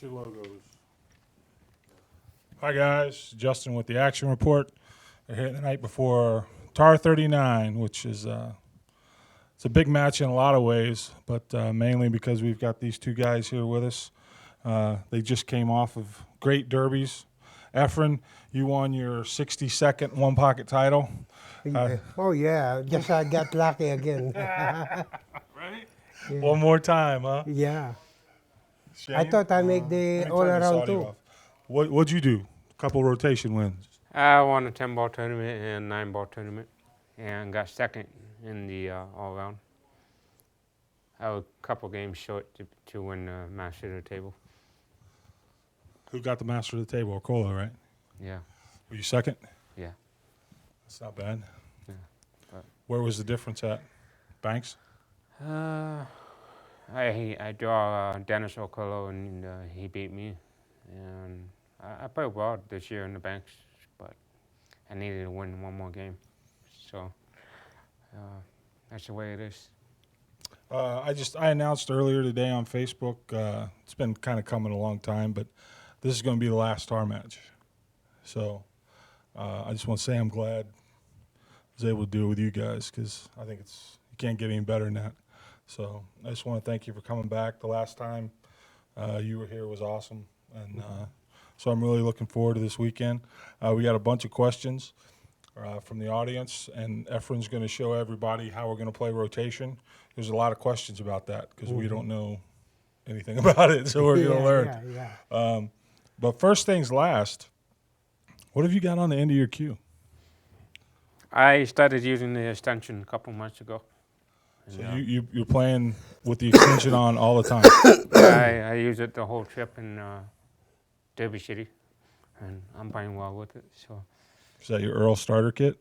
your logos. Hi guys, Justin with the Action Report. We're here the night before TAR 39, which is it's a big match in a lot of ways, but mainly because we've got these two guys here with us. They just came off of great derbies. Efren, you won your 62nd one-pocket title. Oh yeah, just I got lucky again. Right? Yeah. One more time, huh? Yeah. Shane? I thought I make Let the me all turn this around audio too. off. What'd you do? A couple rotation wins. I won a 10-ball tournament and a 9-ball tournament and got second in the all-around. I was a couple games short to win the master of the table. Who got the master of the table? Cola, right? Yeah, Were you second? yeah. That's not bad. Yeah, but- Where was the difference at? Banks? I draw Dennis Ocolo and he beat me. And I played well this year in the banks, but I needed to win one more game. So that's the way it is. I announced earlier today on Facebook, it's been kind of coming a long time, but this is going to be the last star match. So I just want to say I'm glad I was able to do it with you guys because I think you can't get any better than that. So I just want to thank you for coming back. The last time you were here was awesome. And so I'm really looking forward to this weekend. We got a bunch of questions from the audience, and Efren's going to show everybody how we're going to play rotation. There's a lot of questions about that because we don't know anything about it, so we're going to learn. Yeah. But first things last, what have you got on the end of your cue? I started using the extension a couple months ago. So Yeah. you're playing with the extension on all the time. I use it the whole trip in Derby City, and I'm playing well with it. So, Is that your Earl starter kit?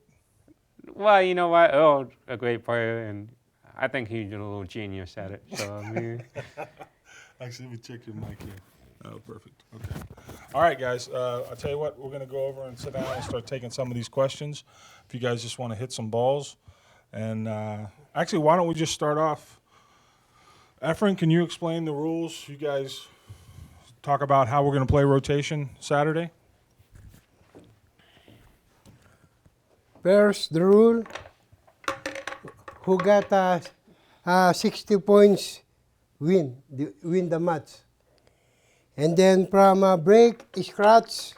well, you know what? Earl's a great player, and I think he's a little genius at it. So, I mean, Actually, let me check your mic here. Oh, perfect. Okay. All right, guys. I'll tell you what. We're going to go over and sit down and start taking some of these questions. If you guys just want to hit some balls. And actually, why don't we just start off? Efren, can you explain the rules? You guys talk about how we're going to play rotation Saturday. First, the rule: who got 60 points win the match. And then from a break, scratch,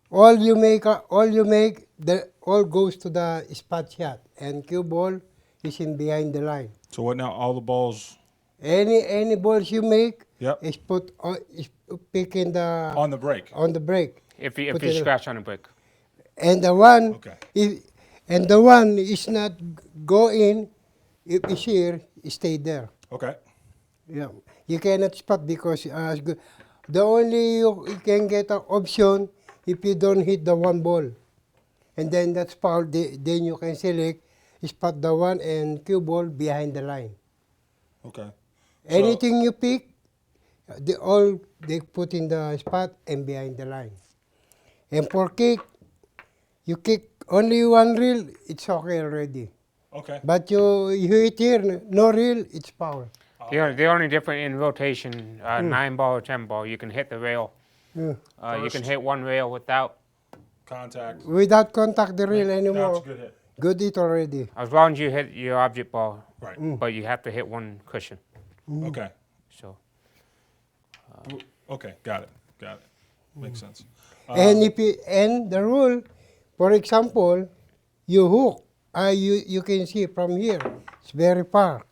all you make, all goes to the spot shot, and cue ball is in behind the line. So what now? All the balls Any balls you make Yep. is put on, is pick in the on the break. on the break. if you Put it- scratch on a brick, And the one Okay. is not go in, if it's here, stay there. Okay. Yeah, you cannot spot because the only you can get an option if you don't hit the one ball, and then that's foul. Then you can select spot the one and cue ball behind the line. Okay. Anything you pick, they put in the spot and behind the line. And for kick, you kick only one reel, it's okay already. Okay. But you hit here, no reel, it's foul. the only difference in rotation, 9-ball or 10-ball, you can hit the rail. Yeah. You can First. hit one rail without, Contact. Without contact the reel That's anymore. a good hit. Good hit already. as long as you hit your object ball, Right. but you have to hit one cushion. Okay. So, Okay. Got it. Makes sense. And the rule, for example, you hook. You can see from here. It's very far.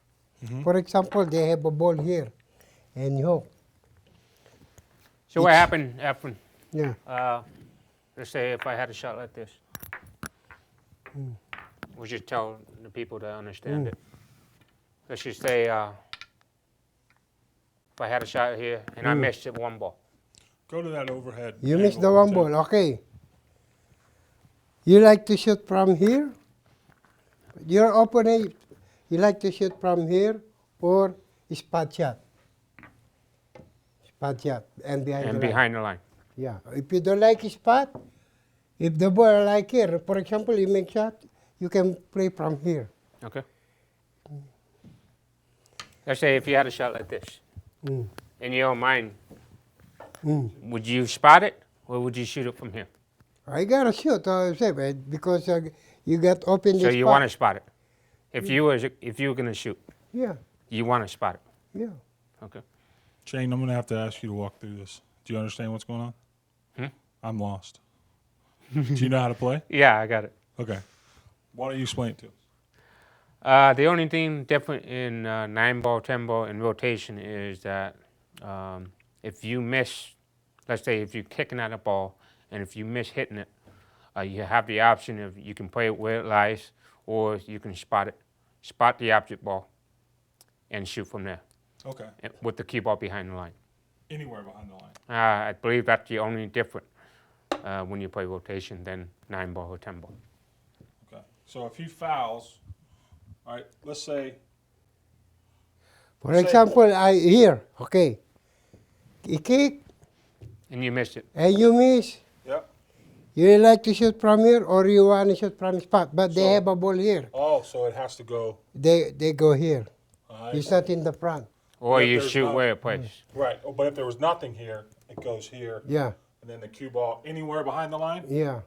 For example, they have a ball here, and you hook. so what happened, Efren? Yeah. Let's say if I had a shot like this. We just tell the people to understand it. Let's just say if I had a shot here and I missed it one ball. Go to that overhead. You missed the angle one too. ball. Okay. You like to shoot from here? Your opponent, you like to shoot from here or spot shot? Spot shot and behind And the line. behind the line. Yeah. If you don't like spot, if the ball like here, for example, you make shot, you can play from here. Okay. Let's say if you had a shot like this. In your mind, Would you spot it or would you shoot it from here? I gotta shoot, because you got open So the you spot. want to spot it. If you were going to shoot, Yeah, you want to spot it. yeah. Okay. Shane, I'm going to have to ask you to walk through this. Do you understand what's going on? Hmm? I'm lost. Do you know how to play? Yeah, I got it. Okay. Why don't you explain it to us? The only thing different in 9-ball, 10-ball, and rotation is that if you miss, let's say if you're kicking at a ball, and if you miss hitting it, you have the option of you can play it where it lies, or you can spot the object ball, and shoot from there Okay. with the cue ball behind the line. Anywhere behind the line. I believe that's the only different when you play rotation than 9-ball or 10-ball. Okay. So if he fouls, all right, let's say, For example, here, okay. You kick And you missed it. and you miss. yep. You like to shoot from here or you want to shoot from spot, but they So- have a ball here. Oh, so it has to go. They go here. I It's see. not in the front. Or If you there's shoot not- where it plays. Right. Oh, but if there was nothing here, it goes here, Yeah, and then the cue ball anywhere behind the line? yeah.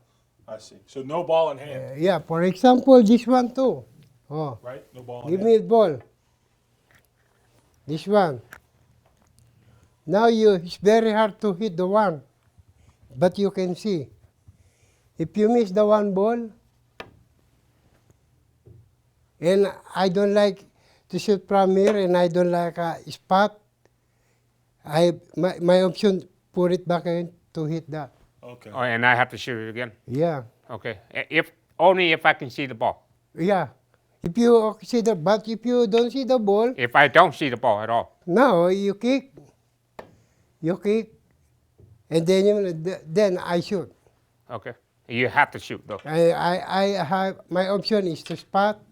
I see. So no ball in hand, Yeah, for example, this one too. Oh, right? No ball in give hand. me the ball. This one. Now it's very hard to hit the one, but you can see. If you miss the one ball, and I don't like to shoot from here, and I don't like a spot, my option put it back in to hit that. Okay. Oh, and I have to shoot it again. Yeah, Okay. Only if I can see the ball. yeah. If you see but if you don't see the ball, If I don't see the ball at all. now you kick, and then I shoot. Okay. You have to shoot though. I have my option is to spot,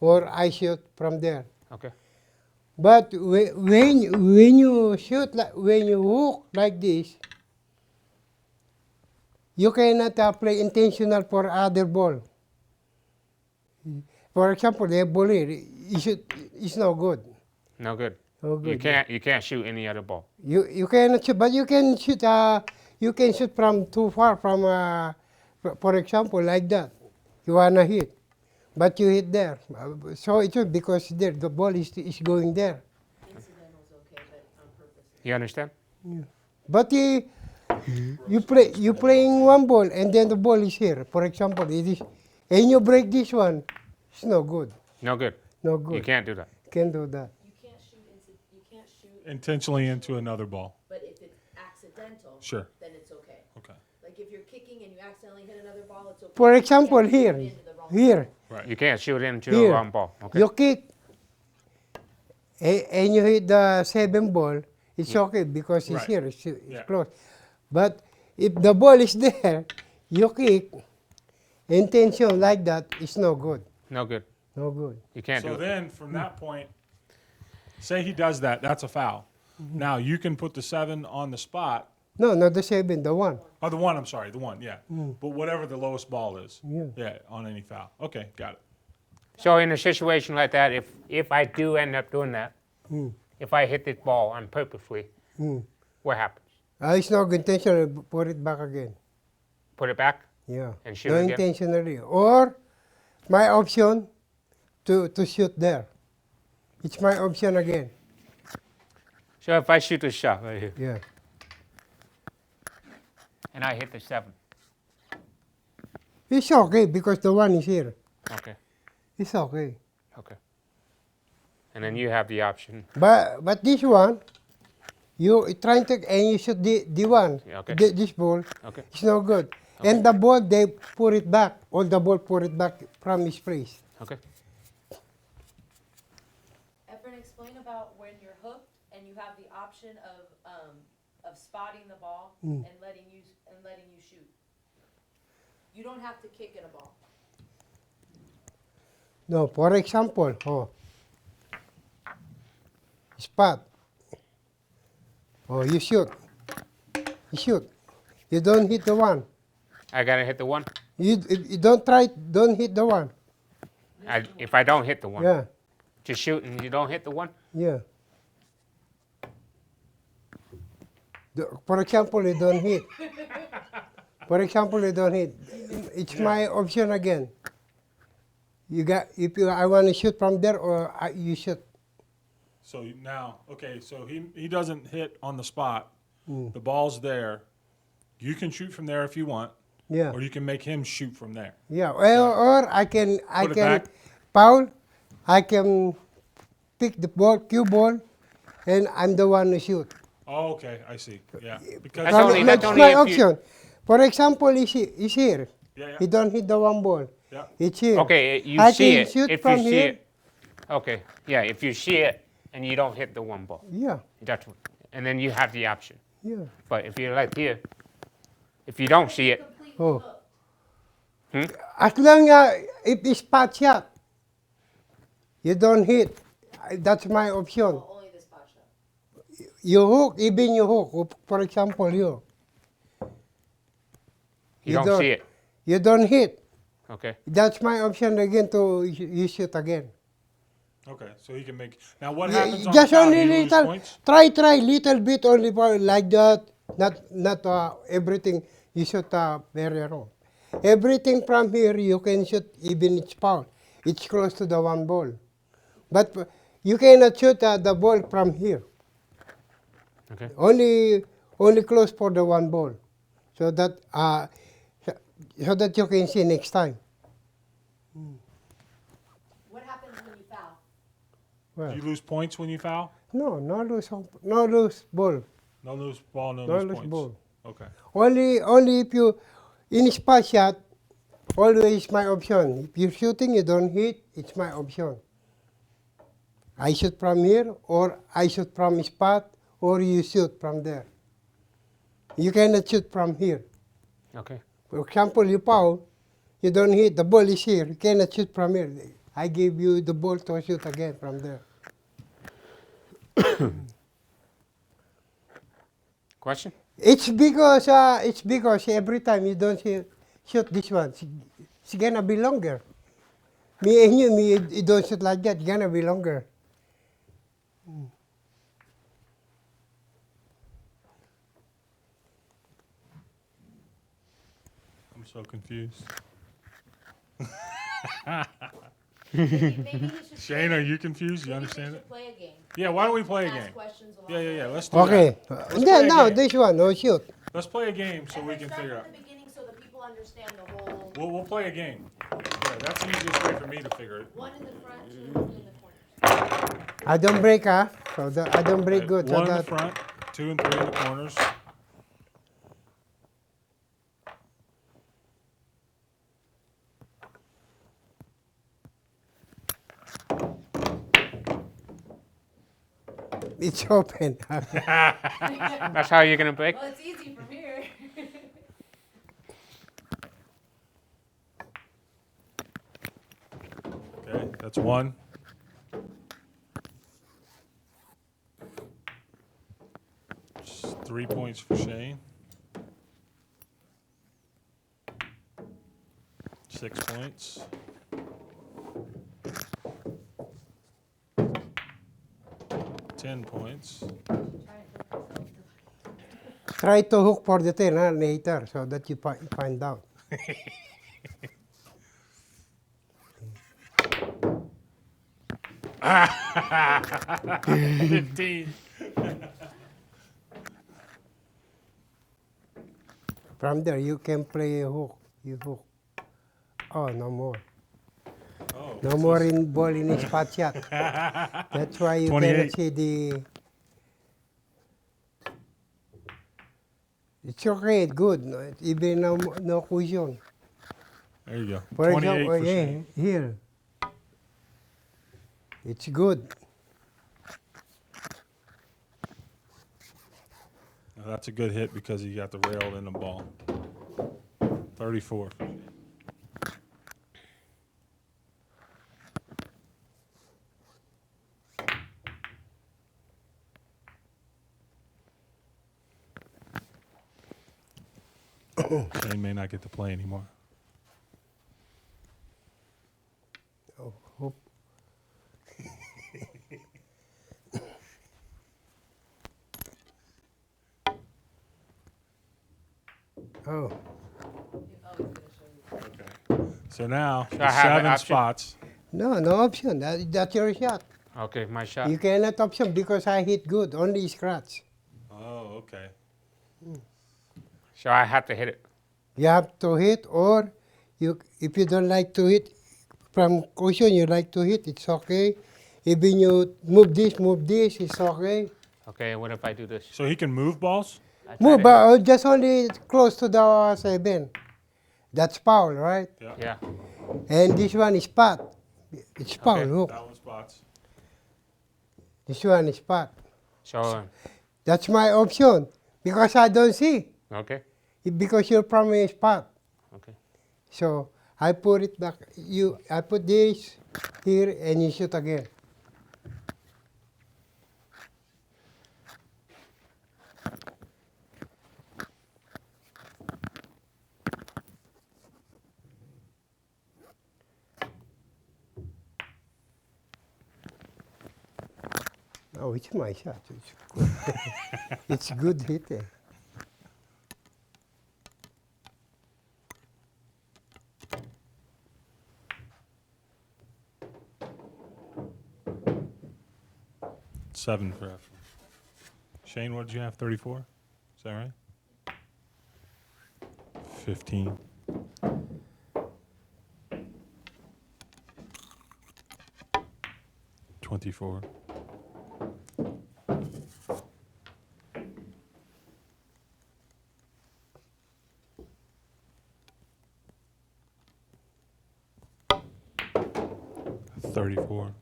or I shoot from there. Okay. But when you shoot when you hook like this, you cannot play intentional for other ball. For example, the ball here, it's no good. No good. No good. You can't shoot any other ball. You cannot shoot, but you can shoot. You can shoot from too far from. For example, like that, you wanna hit, but you hit there. So it's good because there the ball is going there. Incidental's okay, but on purpose. You understand? But you playing one ball and then the ball is here. For example, it is, and you break this one, it's no good. No good. No good. You can't do that. Can't do that. You can't shoot Intentionally into another ball. but if it's accidental, Sure. then it's okay. Okay. Like if you're kicking and you accidentally hit another ball, it's okay. For You example, can't shoot here, it into the wrong here, Right. You can't shoot into Here. the wrong ball. Okay. you kick, and you hit the 7 ball, it's okay because it's Right. here, it's Yeah. close. But if the ball is there, you kick, intention like that, it's no good. No good. No good. You can't So do it. then, from that point, say he does that, that's a foul. Now you can put the 7 on the spot. No, not the 7, the 1. Oh, the 1. I'm sorry, the 1. Yeah. But whatever the lowest ball is. Yeah. Yeah. On any foul. Okay, got it. So in a situation like that, if I do end up doing that, if I hit this ball unpurposely, what happens? It's no good intention, put it back again. Put it back? Yeah. And shoot No again? intentionally. Or my option to shoot there. It's my option again. So if I shoot a shot right here Yeah. and I hit the 7, It's okay because the 1 is here. okay, It's okay. okay. And then you have the option. But this one, you trying to and you shoot the 1. Yeah, okay. This ball. Okay. It's no good. And the ball they put it back. All the ball put it back from his place. Okay. Efren, explain about when you're hooked and you have the option of spotting the ball and letting you shoot. You don't have to kick at a ball. No, for example, spot. You shoot. You shoot. You don't hit the 1. I gotta hit the 1. You don't hit the 1. If I don't hit the 1, Yeah, just shoot and you don't hit the 1. yeah. For example, you don't hit. For example, you don't hit. It's my option again. I want to shoot from there, or you shoot. So now, okay, so he doesn't hit on the spot. Mm. The ball's there. You can shoot from there if you want, Yeah. or you can make him shoot from there. Yeah, or I can Put it back. foul. I can pick the ball, cue ball, and I'm the one who shoot. Oh, okay, I see. Yeah, because That's only- That's that's my if you- option. For example, he's here. Yeah. He don't hit the one ball. Yeah. It's here. Okay, you I see can it. shoot If from you see here. it, okay, yeah. If you see it and you don't hit the one ball, Yeah, that's what, and then you have the option. yeah. But if you're like here, if you don't see it, Completely Oh. hooked. As long as if it's spot shot, you don't hit. That's my option. Well, only the spot shot. You hook, even you hook. For example, you you don't see it. You don't hit. Okay. That's my option again to you shoot again. Okay, so he can make. Now, what Yeah, happens on just the foul? Do only you lose little. points? Try little bit only for like that. Not everything you shoot very wrong. Everything from here you can shoot even it's foul. It's close to the one ball, but you cannot shoot the ball from here. Okay. Only close for the one ball, so that you can see next time. What happens when you foul? Well, Do you lose points when you foul? no lose ball. No lose ball, no No lose lose points. ball. Okay. Only if you in spot shot, always my option. If you're shooting, you don't hit. It's my option. I shoot from here, or I shoot from spot, or you shoot from there. You cannot shoot from here. Okay. For example, you foul, you don't hit. The ball is here. You cannot shoot from here. I give you the ball to shoot again from there. Question? It's because every time you don't shoot this one, it's gonna be longer. Me and you don't shoot like that. It's gonna be longer. I'm so confused. Maybe you should Shane, play, are you confused? You maybe we understand should it? play a game. Yeah, why don't we play a Ask game? questions along Yeah, the yeah, yeah. way. Let's do Okay. that. Let's play a No, game. this one, no shoot. Let's play a game so And we let's can start figure out. from the beginning so that people understand the whole. We'll play a game. Yeah, that's the easiest way for me to figure it. One in the front, two in the corners. I don't break, so I don't break Right, good. So one in the that front, 2 and 3 in the corners. it's open. That's how you're gonna break? Well, it's easy from here. Okay, that's 1. Just 3 points for Shane. 6 points. $10. Try to hook for the 10 later so that you find out. 15. From there, you can play a hook. You hook. Oh, no more. Oh, No more in ball in spot shot. That's why you 28. cannot see the. It's okay, good. No, even no cushion. There you go. For 28 example, for Shane. here. It's good. Now, that's a good hit because he got the rail in the ball. 34 for Shane. Shane may not get to play anymore. Oh, hope. Oh. Oh, he's gonna show you. Okay. So now, So the I have an 7 option? spots. No, no option. That's your shot. Okay, my shot. You cannot option because I hit good, only scratch. Oh, okay. So I have to hit it. You have to hit, or if you don't like to hit from cushion, you like to hit, it's okay. Even you move this, it's okay. Okay, what if I do this? So he can move balls? I try Move, to but just only close to the 7. That's foul, right? hit. Yeah. And this one is pot. It's foul, Okay. look. That one spots. This one is pot. So, That's my option because I don't see. okay. Because your problem is pot. Okay. So I put it back. I put this here and you shoot again. Oh, it's my shot. It's good. It's good hit. Eh? Seven for Efren. Shane, what did you have? 34? Is that right? 15. $24. $34.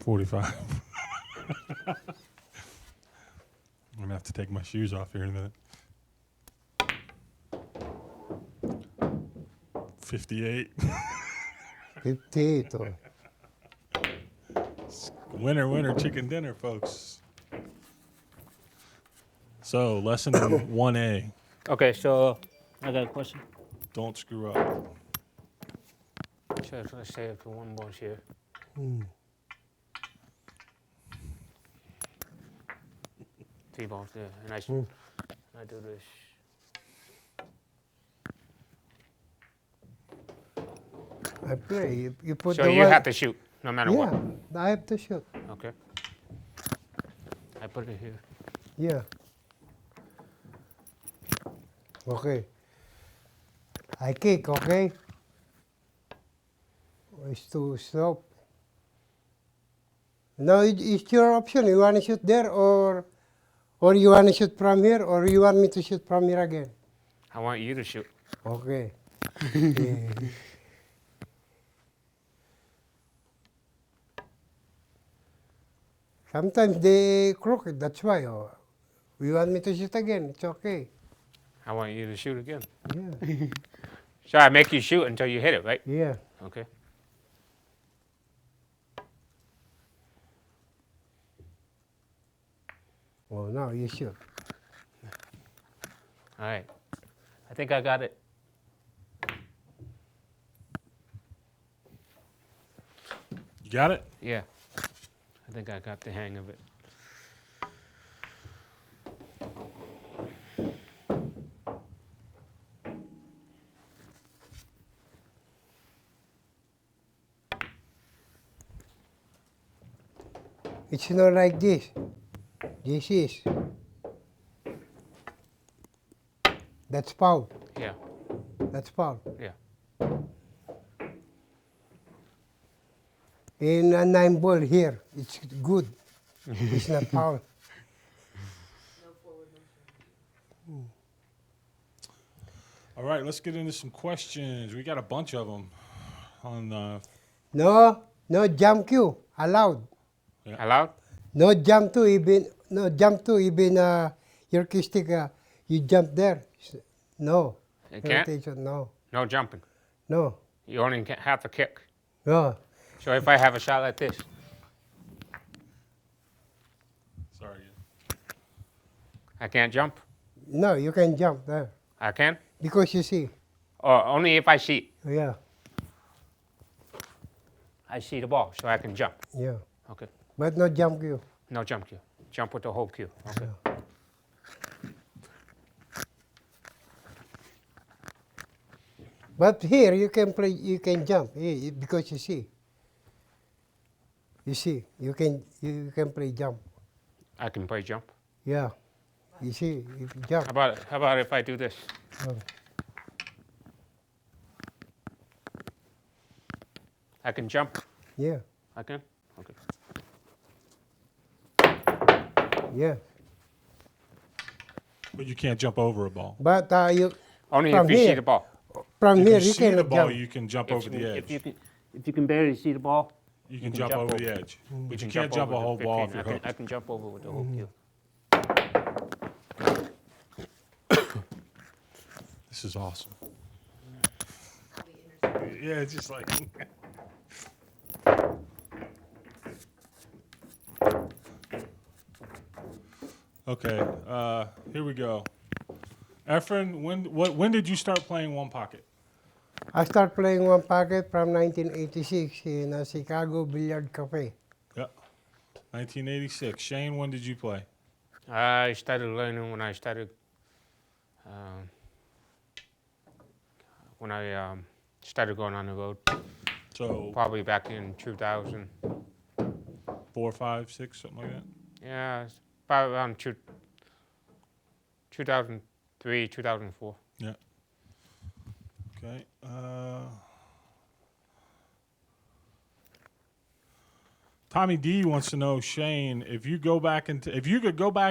$45. I'm gonna have to take my shoes off here in a minute. 58. 58. Oh. Winner, winner, chicken dinner, folks. So, lesson 1A. Okay, so I got a question. Don't screw up. So let's say if one ball's here. Mm. 3 balls there, and I do this. I play. You put So the you one. have to shoot, no matter Yeah, what. I have to shoot. Okay. I put it here. Yeah. Okay. I kick, okay? It's to stop. Now it's your option. You want to shoot there or you want to shoot from here or you want me to shoot from here again? I want you to shoot. Okay. Yeah. Sometimes they crooked, that's why. Oh. You want me to shoot again? It's okay. I want you to shoot again. Yeah. So I make you shoot until you hit it, right? Yeah. Okay. Well, now you shoot. All right. I think I got it. You got it? Yeah. I think I got the hang of it. It's not like this. This is. That's foul. Yeah. That's foul. Yeah. In a 9 ball here, it's good. It's not foul. No forward motion. All right, let's get into some questions. We got a bunch of them on. No jump cue allowed. Allowed? No jump to even your key stick. You jump there. No. You can't? Rotation, no. No jumping. No. You only have to kick. No. So if I have a shot like this, Sorry. I can't jump? No, you can jump there. I can? Because you see. Or only if I see. Yeah. I see the ball, so I can jump. Yeah. Okay. But no jump cue. No jump cue. Jump with the whole cue. Okay. But here you can play, you can jump because you see. You see, you can play jump. I can play jump. Yeah. You see, if you jump. How about if I do this? Oh. I can jump. Yeah. I can. Okay. Yeah. But you can't jump over a ball. But you Only From if you see here. the ball. from If here you you see the cannot ball, jump. you can jump over the edge. If you can barely see the ball, You can jump over the edge. But you can't jump a over whole the ball if 15. you're hooked. I can jump over with the whole cue. This is awesome. All the interceptions. Yeah, it's just like. Okay, here we go. Efren, when did you start playing one pocket? I start playing one pocket from 1986 in a Chicago Billiard Cafe. Yep. 1986. Shane, when did you play? I started learning when I started going on the road. So Probably back in 2000. 4, 5, 6, something like that. Yeah, it's about around 2003, 2004. Yeah. Okay. Tommy D wants to know, Shane, if you could go back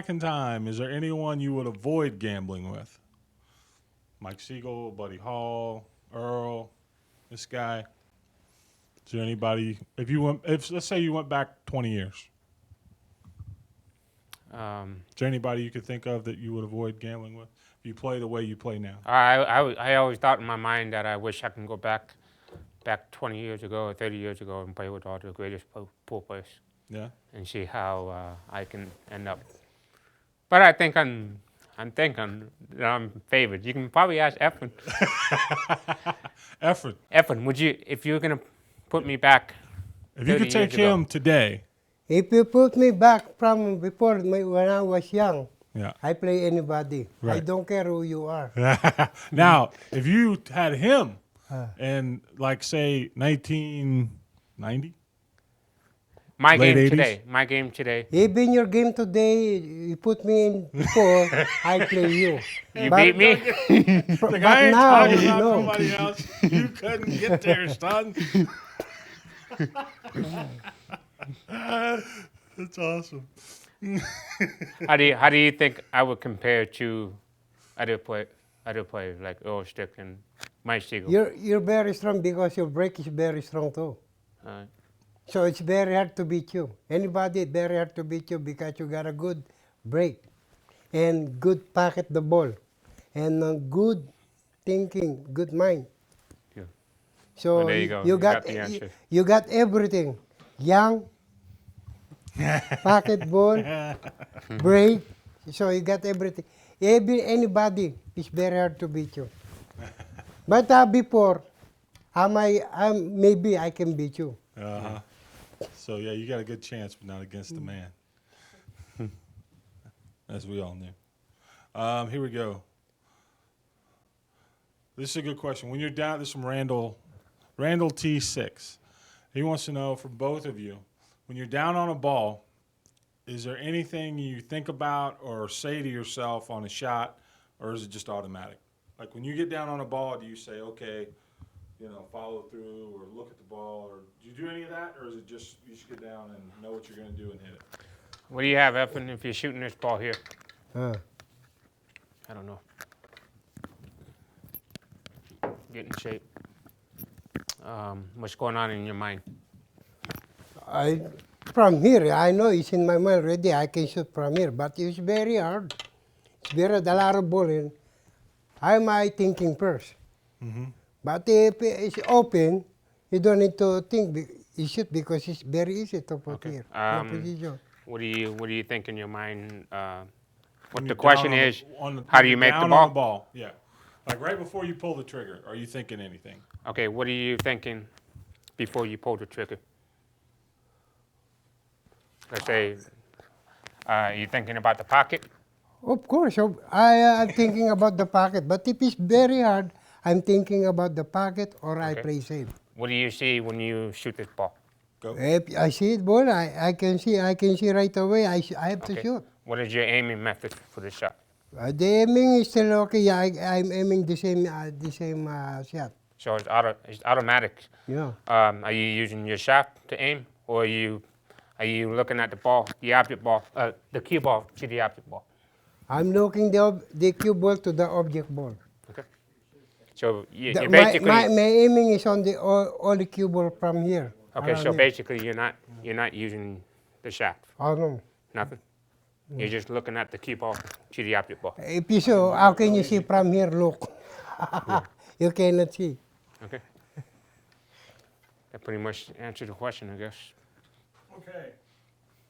in time, is there anyone you would avoid gambling with? Mike Siegel, Buddy Hall, Earl, this guy. Is there anybody? If let's say you went back 20 years, is there anybody you could think of that you would avoid gambling with? If you play the way you play now. I always thought in my mind that I wish I can go back 20 years ago or 30 years ago and play with all the greatest pool players Yeah. and see how I can end up. But I think I'm thinking that I'm favored. You can probably ask Efren. Efren, Efren, would you, if you were gonna put me back? if you 30 could take years ago. him today, If you put me back from before when I was young, yeah. I play anybody. I Right. don't care who you are. Now, if you had him in, like, say, 1990, My Late game 80s? today. My game today. Even your game today, you put me in before, I play you. You But- beat me. like, but I ain't now, talking about no. nobody else. You couldn't get there, son. That's awesome. How do you think I would compare to other players like Earl Stick and Mike Siegel? You're very strong because your break is very strong too. So it's very hard to beat you. Anybody, very hard to beat you because you got a good break and good pocket the ball and good thinking, good mind. Yeah. So Well, there you go. You got got the answer. you got everything. Young, pocket ball, break. So you got everything. Anybody is very hard to beat you. But before, maybe I can beat you. Uh-huh. So, yeah, you got a good chance, but not against the man. As we all knew. Here we go. This is a good question. When you're down, this is from Randall T6. He wants to know from both of you, when you're down on a ball, is there anything you think about or say to yourself on a shot, or is it just automatic? Like when you get down on a ball, do you say, okay, follow through or look at the ball, or do you do any of that, or is it just you just get down and know what you're going to do and hit it? What do you have, Efren, if you're shooting this ball here? Uh, I don't know. Get in shape. What's going on in your mind? From here, I know it's in my mind already. I can shoot from here, but it's very hard. It's very hard, a lot of ball in. How am I thinking first? Mm-hmm. But if it's open, you don't need to think. You shoot because it's very easy to put Okay. here. No position. What do you think in your mind? When What the you're question down is, on the- how when do you you're make the down ball? on the ball? Yeah. Like right before you pull the trigger, are you thinking anything? Okay, what are you thinking before you pull the trigger? Let's say, you thinking about the pocket? Of course, I'm thinking about the pocket. But if it's very hard, I'm thinking about the pocket or I Okay. play safe. What do you see when you shoot this ball? Go. If I see it ball, I can see right away. I have to Okay. shoot. What is your aiming method for the shot? The aiming is still okay. Yeah, I'm aiming the same shot. So it's automatic. Yeah. Are you using your shaft to aim, or are you looking at the ball, the object ball, the cue ball to the object ball? I'm looking the cue ball to the object ball. Okay. So you My basically aiming is on the all the cue ball from here. okay. around So here. basically, you're not using the shaft. Oh no. Nothing. You're just looking at the cue ball to the object ball. If you so, how can you see from here? Look. You cannot see. Okay. That pretty much answered the question, I guess. Okay.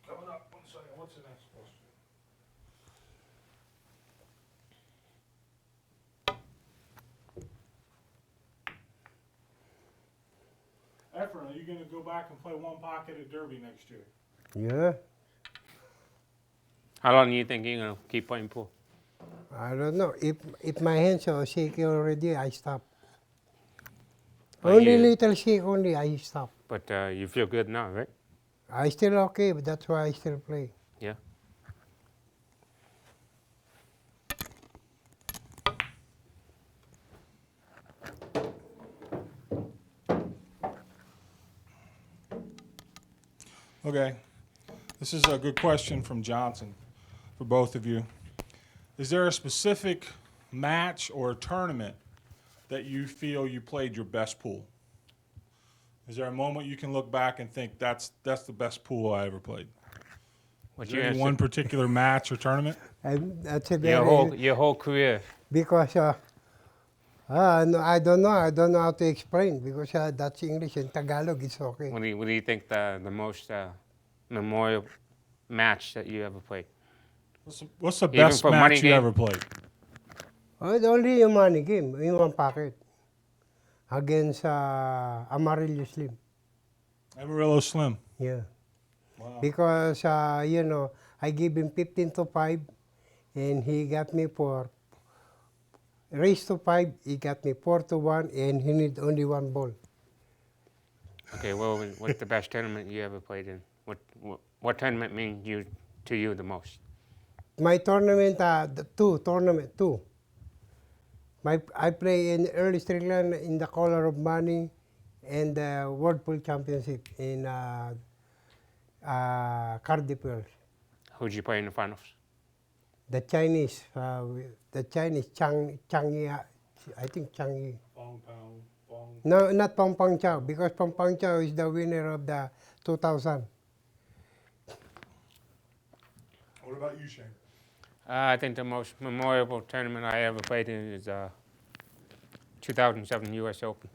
Coming up, 1 second. What's the next question? Efren, are you going to go back and play one pocket at Derby next year? Yeah. How long do you think you're gonna keep playing pool? I don't know. If my hands are shaky already, I stop. But Only you- little shake only, I stop. But you feel good now, right? I still okay, but that's why I still play. Yeah. Okay. This is a good question from Johnson for both of you. Is there a specific match or tournament that you feel you played your best pool? Is there a moment you can look back and think that's the best pool I ever played? What's Is your there any answer? one particular match or tournament? And that's a very, Your whole career. because no, I don't know. I don't know how to explain because that's English and Tagalog. It's okay. What do you think the most memorial match that you ever played? What's the Even best for money match you game? ever played? Oh, it's only a money game, in one pocket against Amarillo Slim. Amarillo Slim. Yeah. Wow. Because you know, I gave him 15-5, and he got me for race to 5. He got me 4-1, and he need only one ball. Okay, well, what's the best tournament you ever played in? What tournament means to you the most? My tournament, two. I play in early Strickland in the Color of Money, and the World Pool Championship in Cardiff. Who'd you play in the finals? The Chinese, Changyi, I think Changyi. Bong Pound, Bong. No, not Pong Pong Chow, because Pong Pong Chow is the winner of the 2000. What about you, Shane? I think the most memorable tournament I ever played in is 2007 U.S. Open.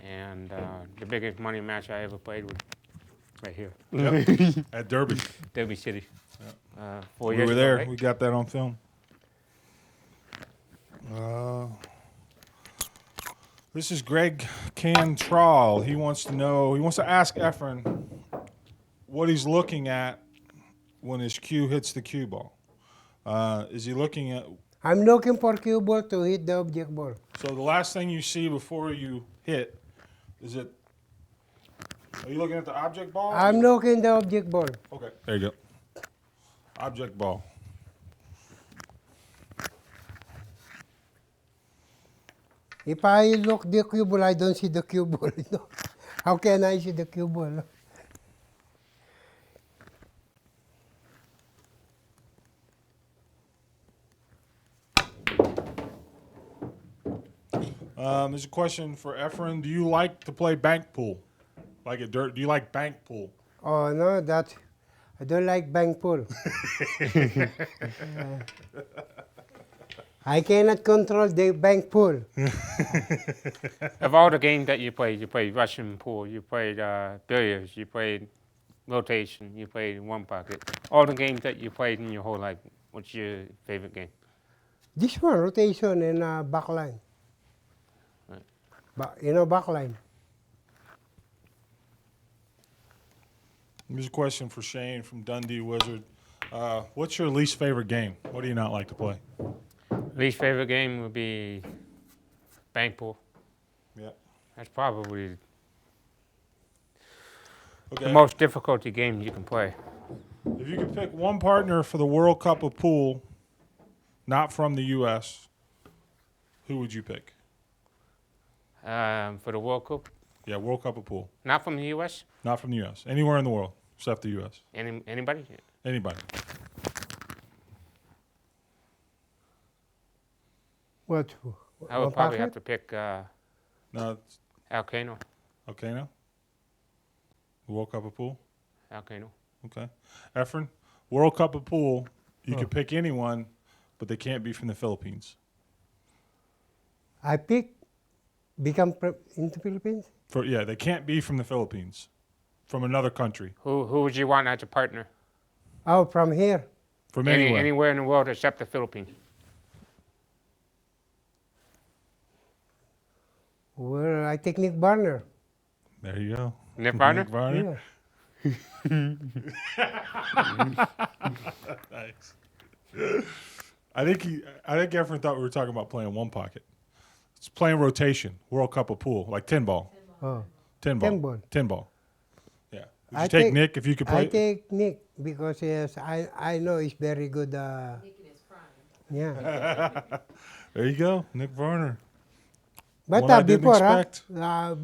And the biggest money match I ever played was right here, Yep. At Derby. Derby City. 4 We years were ago, there. right? We got that on film. This is Greg Cantrell. He wants to ask Efren what he's looking at when his cue hits the cue ball. Is he looking at, I'm looking for cue ball to hit the object ball. so the last thing you see before you hit, are you looking at the object ball? I'm looking the object ball. Okay, there you go. Object ball. If I look the cue ball, I don't see the cue ball. No. How can I see the cue ball? There's a question for Efren. Do you like to play bank pool? Like at dirt? Do you like bank pool? Oh no, I don't like bank pool. I cannot control the bank pool. Of all the games that you played Russian pool, you played billiards, you played rotation, you played one pocket. All the games that you played in your whole life, what's your favorite game? This one, rotation and backline. Right. You know backline? Here's a question for Shane from Dundee Wizard. What's your least favorite game? What do you not like to play? Least favorite game would be bank pool. Yeah. That's probably Okay. the most difficulty game you can play. If you could pick one partner for the World Cup of Pool, not from the U.S., who would you pick? For the World Cup, Yeah, World Cup of Pool. not from the U.S. Not from the U.S. Anywhere in the world except the U.S. Anybody? Anybody. What? I would probably have to pick No, it's Alcano. okay now. World Cup of Pool. Alcano. Okay. Efren, World Cup of Pool, you Oh. could pick anyone, but they can't be from the Philippines. I pick become in the Philippines. Yeah, they can't be from the Philippines, from another country, Who would you want as a partner? Oh, from here. from anywhere. Anywhere in the world except the Philippines. Well, I take Nick Barner. There you go. Nick Barner? Nick Varner. Yeah. Nice. I think Efren thought we were talking about playing one pocket. It's playing rotation, World Cup of Pool, like 10 ball. Oh. 10 ball. 10 ball. 10 ball. Yeah. Would I you take take- Nick if you could I play? take Nick because yes, I know he's very good. Nick in his prime. Yeah. There you go, Nick Varner. But One I didn't before, expect.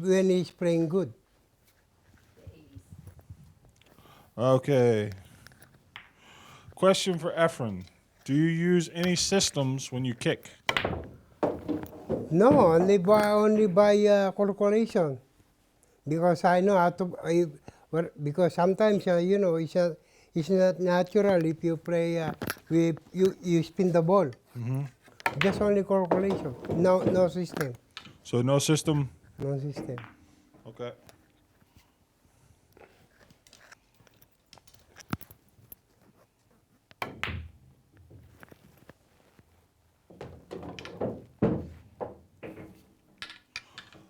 when he's playing good. The 80s. Okay. Question for Efren. Do you use any systems when you kick? No, only by calculation. Because I know how to. Because sometimes you know it's not natural if you play. You spin the ball. Just only calculation. No system. So no system? No system. Okay.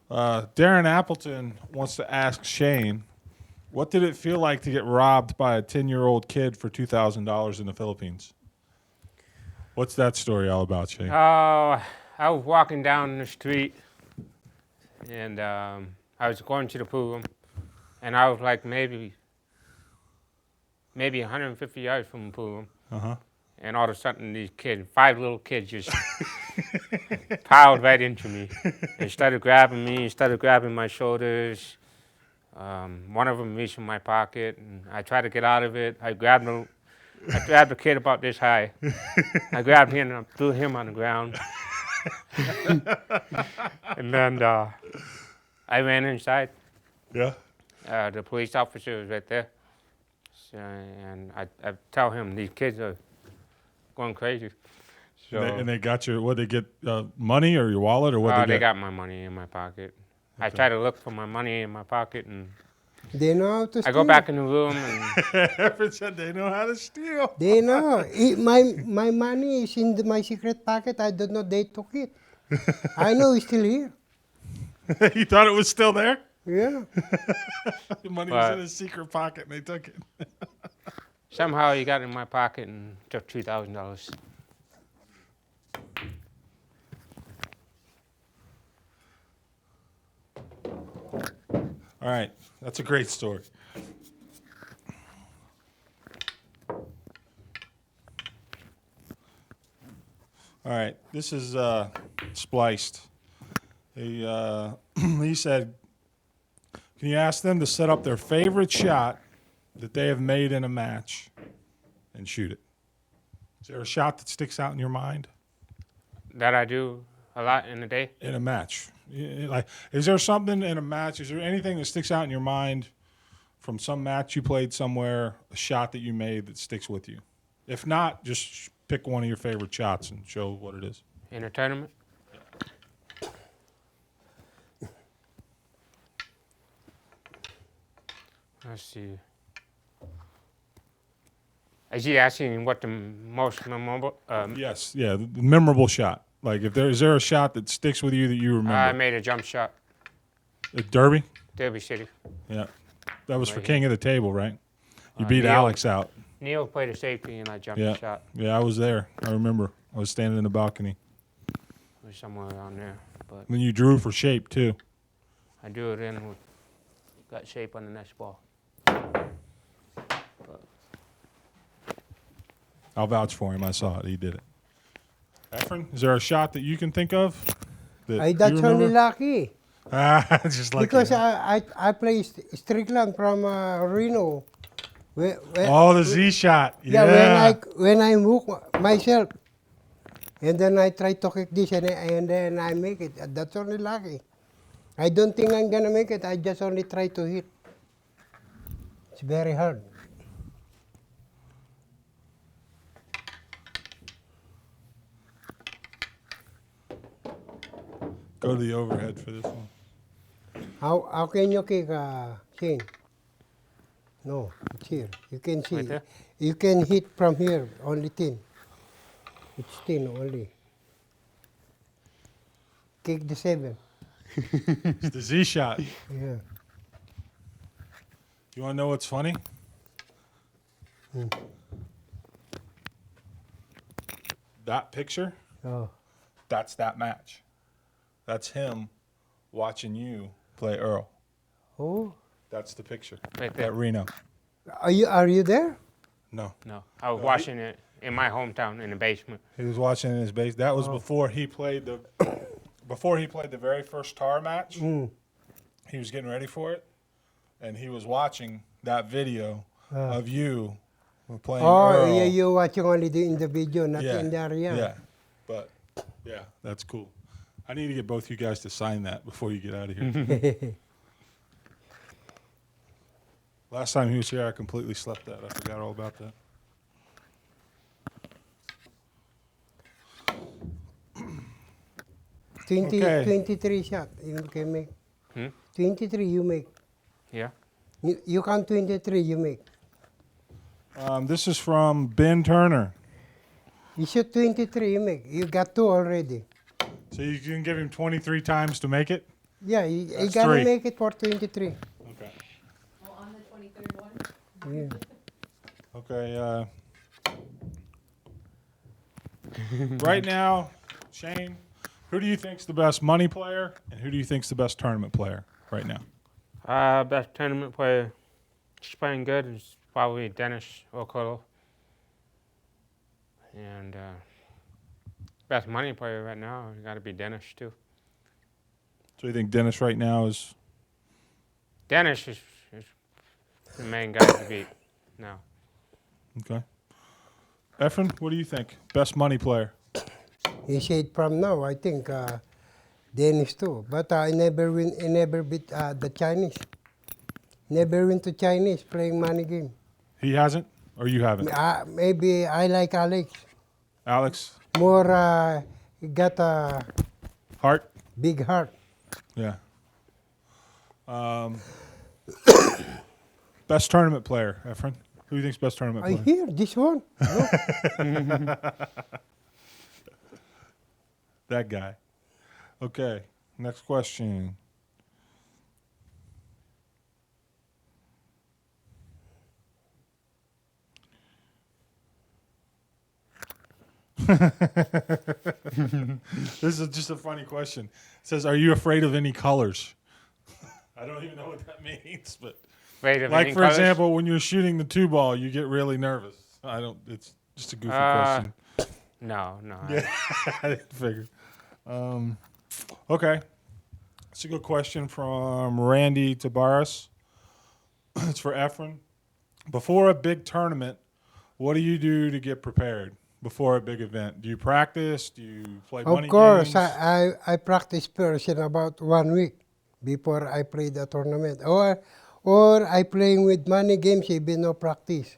Darren Appleton wants to ask Shane, what did it feel like to get robbed by a 10-year-old kid for $2,000 in the Philippines? What's that story all about, Shane? I was walking down the street, and I was going to the pool room, and I was like maybe 150 yards from the pool room, Uh-huh. and all of a sudden these kids, 5 little kids, just piled right into me. They started grabbing me, started grabbing my shoulders. One of them reached in my pocket, and I tried to get out of it. I grabbed the kid about this high. I grabbed him and I threw him on the ground. And then I ran inside. Yeah? The police officer was right there. So, and I tell him these kids are going crazy. So And they got your, what, they get money or your wallet or what they they get? got my money in my pocket. I try to look for my money in my pocket, and They know how to steal. I go back in the room, and Efren said they know how to steal. They know. My money is in my secret pocket. I don't know they took it. I know it's still here. You thought it was still there? Yeah. The money was in But- his secret pocket and they took it. somehow he got in my pocket and took $2,000. All right. That's a great story. All right. This is spliced. He said, can you ask them to set up their favorite shot that they have made in a match and shoot it? Is there a shot that sticks out in your mind? That I do a lot in a day. In a match, like, is there something in a match? Is there anything that sticks out in your mind from some match you played somewhere, a shot that you made that sticks with you? If not, just pick one of your favorite shots and show what it is. In a tournament? Let's see. Is he asking what the most memorable? Yes, yeah, the memorable shot. Like, is there a shot that sticks with you that you I remember? made a jump shot. At Derby? Derby City. Yeah, that was for Right King of the Table, right? You beat Neil- Alex out. Neil played a safety and I jumped Yeah. the shot. Yeah, I was there. I remember. I was standing in the balcony. It was somewhere around there. But Then you drew for shape too. I drew it in with got shape on the next ball. I'll vouch for him. I saw it. He did it. Efren, is there a shot that you can think of? That you That's only remember? lucky. Just like Because you. I play Strickland from Reno. Oh, the Z shot. Yeah. Yeah, when I hook myself, and then I try to kick this, and then I make it. That's only lucky. I don't think I'm gonna make it. I just only try to hit. It's very hard. Go to the overhead for this one. How can you kick, Shane? No, it's here. You can see. Right there? You can hit from here, only 10. It's 10 only. Kick the 7. It's the Z shot. Yeah. You want to know what's funny? That picture, Oh. that's that match. That's him watching you play Earl. Oh. That's the picture Right there. at Reno. Are you there? No, No, I was watching it in my hometown in the basement. he was watching in his base. That was Oh. before he played the very first tar match. Mm. He was getting ready for it, and he was watching that video of you playing Oh, Earl. yeah, you're watching only in the video, not Yeah, in the area. Yeah, but yeah, that's cool. I need to get both you guys to sign that before you get out of here. Last time he was here, I completely slept that. I forgot all about that. Okay. 23 shot you can make. Hmm? 23 you make. Yeah. You count 23 you make. This is from Ben Turner. You shoot 23 you make. You got 2 already. So you can give him 23 times to make it? Yeah, you That's gotta 3. make it for 23. Okay. Well, on the 23rd one, Yeah. Okay. Right now, Shane, who do you think's the best money player, and who do you think's the best tournament player right now? Best tournament player, just playing good, is probably Dennis O'Connell. And best money player right now, got to be Dennis too. So you think Dennis right now is? Dennis is the main guy to beat now. Okay. Efren, what do you think? Best money player? You say it from now, I think Dennis too. But I never beat the Chinese. Never win to Chinese playing money game. He hasn't, or you haven't? Maybe I like Alex. Alex? More, he got a Hart? big heart. Yeah. Best tournament player, Efren? Who do you think's best tournament I player? hear this one. Look. That guy. Okay, next question. This is just a funny question. It says, "Are you afraid of any colors?" I don't even know what that means, but Afraid of like any for colors? example, when you're shooting the 2-ball, you get really nervous. I don't. It's just a goofy question. No. Yeah, I didn't figure. Okay. It's a good question from Randy Tabaris. It's for Efren. Before a big tournament, what do you do to get prepared before a big event? Do you practice? Do you play money Of course, games? I practice first in about 1 week before I play the tournament. Or I playing with money games, even no practice.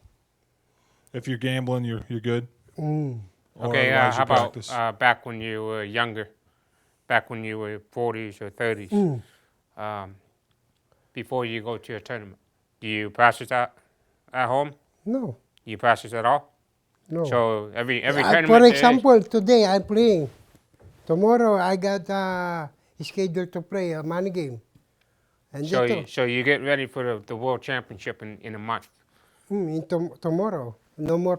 If you're gambling, you're good? Mm. Or Okay, otherwise you how about practice? back when you were younger, back when you were 40s or 30s, before you go to a tournament? Do you practice at home? No, Do you practice at all? no. So every tournament For there is- example, today I'm playing. Tomorrow I got scheduled to play a money game. And so that's you, all. so you get ready for the World Championship in a month. Tomorrow. No more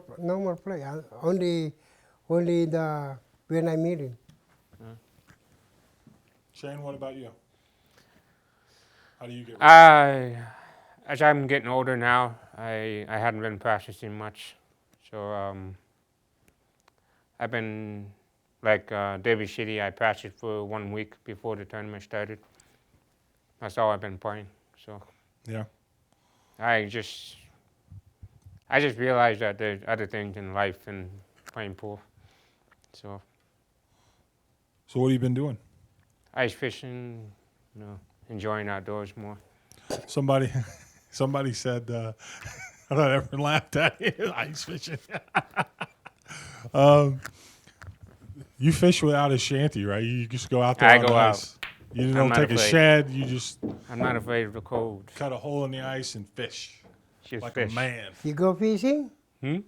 play. Only the when I'm meeting. Shane, what about you? How do you get ready? As I'm getting older now, I hadn't been practicing much, so I've been like David Shitty. I practiced for 1 week before the tournament started. That's all I've been playing. So Yeah. I just realized that there's other things in life than playing pool. So So what have you been doing? ice fishing, enjoying outdoors more. Somebody said, I thought everyone laughed at you, ice fishing. You fish without a shanty, right? You just go out there I on go the out. ice. You I'm don't not take a afraid. shed. You just I'm not afraid of the cold. cut a hole in the ice and fish Just like fish. a man. You go fishing? Hmm?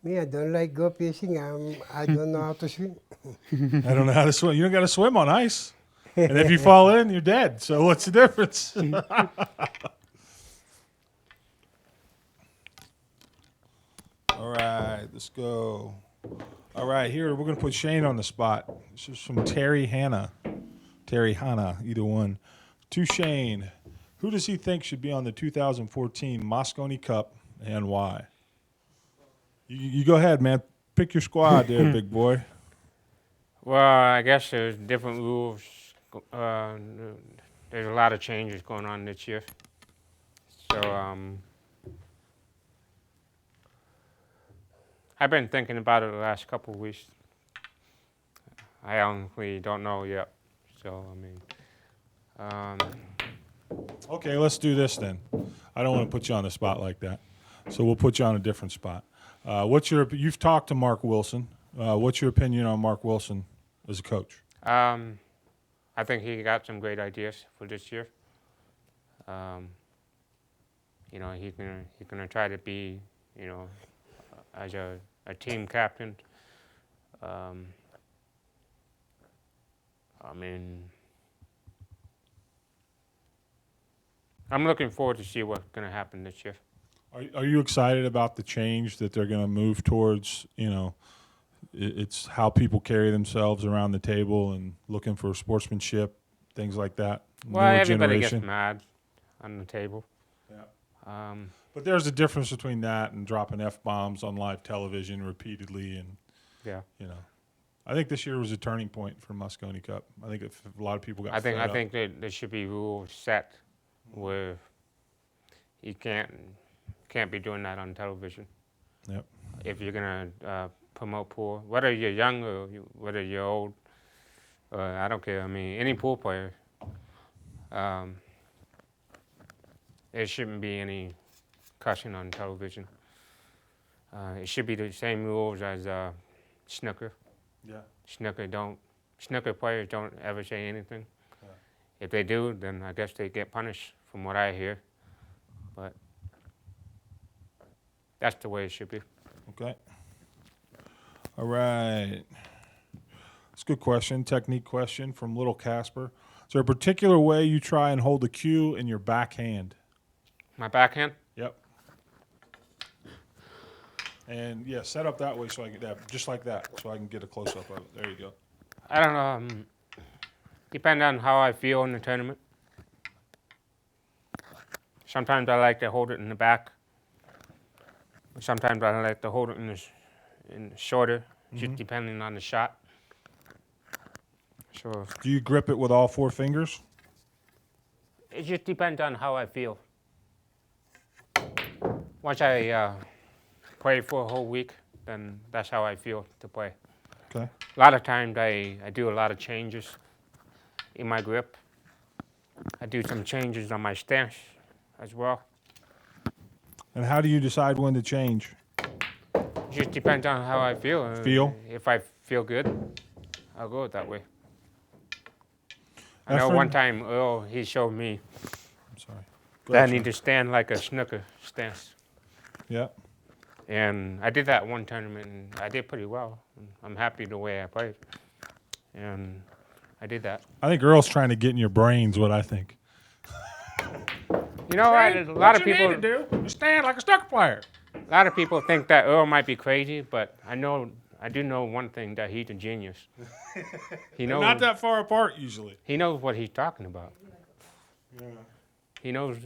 Me, I don't like go fishing. I don't know how to swim. I don't know how to swim. You don't got to swim on ice. And if you fall in, you're dead. So what's the difference? All right, let's go. All right, here we're going to put Shane on the spot. This is from Terry Hanna, either one. To Shane, who does he think should be on the 2014 Moscone Cup and why? You go ahead, man. Pick your squad there, big boy. Well, I guess there's different rules. Uh, there's a lot of changes going on this year. So I've been thinking about it the last couple of weeks. I honestly don't know yet. So Okay, let's do this then. I don't want to put you on the spot like that, so we'll put you on a different spot. You've talked to Mark Wilson. What's your opinion on Mark Wilson as a coach? I think he got some great ideas for this year. He's gonna try to be, as a team captain. I'm looking forward to see what's gonna happen this year. Are you excited about the change that they're going to move towards? It's how people carry themselves around the table and looking for sportsmanship, things like that. Well, Newer everybody generation. gets mad on the table. Yeah. But there's a difference between that and dropping F-bombs on live television repeatedly, and Yeah. I think this year was a turning point for Moscone Cup. I think if a lot of people got I fed up. think that there should be rules set where you can't be doing that on television. Yep. If you're gonna promote pool, whether you're young or whether you're old, I don't care. I mean, any pool player, there shouldn't be any cussing on television. It should be the same rules as snooker. Yeah. Snooker players don't ever say anything. Yeah. If they do, then I guess they get punished, from what I hear. But that's the way it should be. Okay. All right. That's a good question. Technique question from Little Casper. Is there a particular way you try and hold the cue in your backhand? My backhand? Yep. And yeah, set up that way so I get that, just like that, so I can get a close up of it. There you go. I don't know. Depends on how I feel in the tournament. Sometimes I like to hold it in the back. Sometimes I like to hold it in the shoulder, just depending on the shot. So Do you grip it with all four fingers? it just depends on how I feel. Once I play for a whole week, then that's how I feel to play. Okay. A lot of times I do a lot of changes in my grip. I do some changes on my stance as well. And how do you decide when to change? It just depends on how I feel. Feel? If I feel good, I'll go that way. I know Efren? one time Earl, he showed me I'm sorry. Go that I ahead, need to stand like a snooker stance. Sean. Yeah. And I did that one tournament, and I did pretty well. I'm happy the way I played. And I did that. I think Earl's trying to get in your brains, what I think. You know what? A lot of you people, need to do is stand like a snooker player. a lot of people think that Earl might be crazy, but I do know one thing, that he's a genius. He They're knows. not that far apart usually. He knows what he's talking about. Yeah. He knows.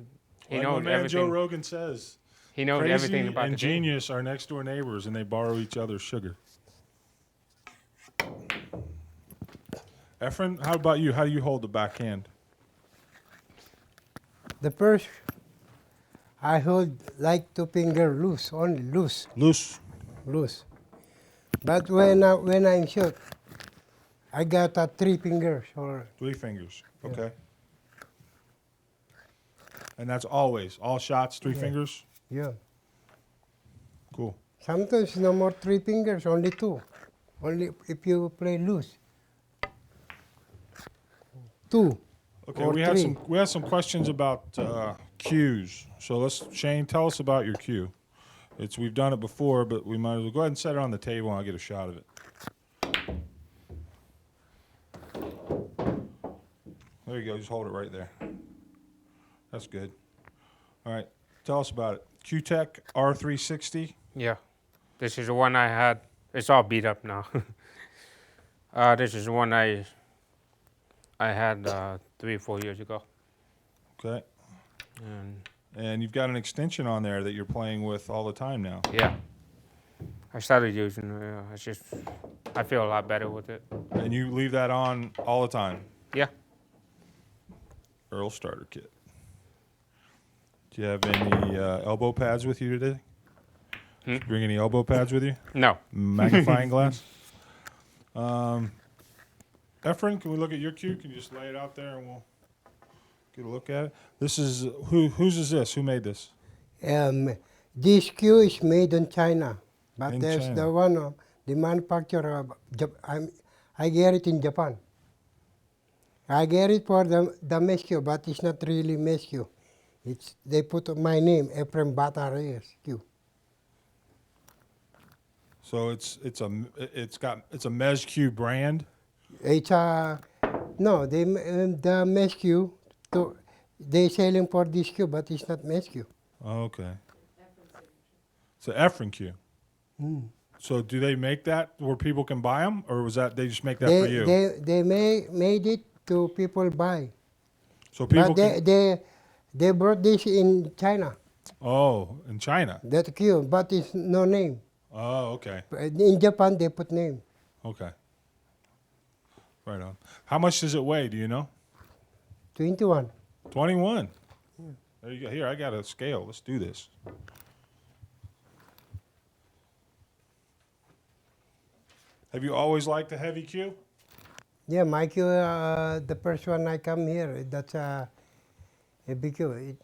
He Like my knows man Joe everything. Rogan says, He knows crazy everything about and the game. genius are next door neighbors, and they borrow each other's sugar. Efren, how about you? How do you hold the backhand? The first, I hold like 2 finger loose, only loose, Loose. loose. But when I shoot, I got 3 fingers or 3 fingers. Okay. And that's always all shots 3 fingers. yeah. Cool. Sometimes no more 3 fingers, only 2. Only if you play loose. 2. Okay, Or we had 3. some questions about cues. So Shane, tell us about your cue. We've done it before, but we might as well go ahead and set it on the table and I'll get a shot of it. There you go, just hold it right there. That's good. All right, tell us about it. Q-Tech R360. Yeah, this is the one I had. It's all beat up now. This is the one I had 3 or 4 years ago. Okay. And And you've got an extension on there that you're playing with all the time now. yeah, I started using it. I feel a lot better with it. And you leave that on all the time. Yeah. Earl starter kit. Do you have any elbow pads with you today? Did you bring any elbow pads with you? No. Magnifying glass? Efren, can we look at your cue? Can you just lay it out there and we'll get a look at it? This is, whose is this? Who made this? This cue is made in China, but In there's China. the one, the manufacturer, I get it in Japan. I get it for the mesh cue, but it's not really mesh cue. They put my name, Efren Reyes cue. So it's a Mez Q brand. It's no, the mesh cue, they selling for this cue, but it's not mesh cue. Oh, okay. It's an Efren Q. So do they make that where people can buy them, or was that they just make that for you? They made it to people buy. So people But they brought this in China, Oh, in China. that cue, but it's no name. Oh, okay. In Japan, they put name. Okay. Right on. How much does it weigh? Do you know? 21. 21. There you go. Here, I got a scale. Let's do this. Have you always liked the heavy cue? Yeah, my cue, the first one I come here, that's a big cue.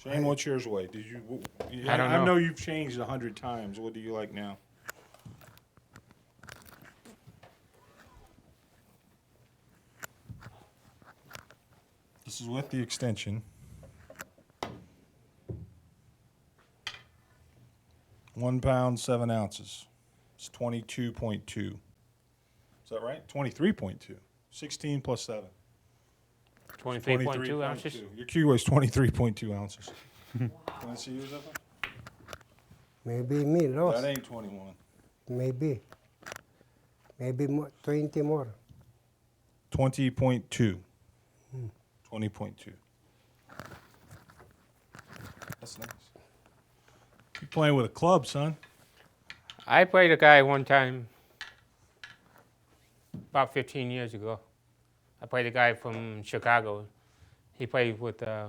Shane, what's yours weigh? I don't know. I know you've changed 100 times. What do you like now? This is with the extension. 1 pound, 7 ounces. It's 22.2. Is that right? 23.2. 16 plus 7. 23.2 ounces. Your cue weighs 23.2 ounces. Want to see yours, Efren? Maybe me lost. That ain't 21. Maybe more, 20 more. 20.2. 20.2. That's nice. You're playing with a club, son. I played a guy one time about 15 years ago. I played a guy from Chicago. He played with, I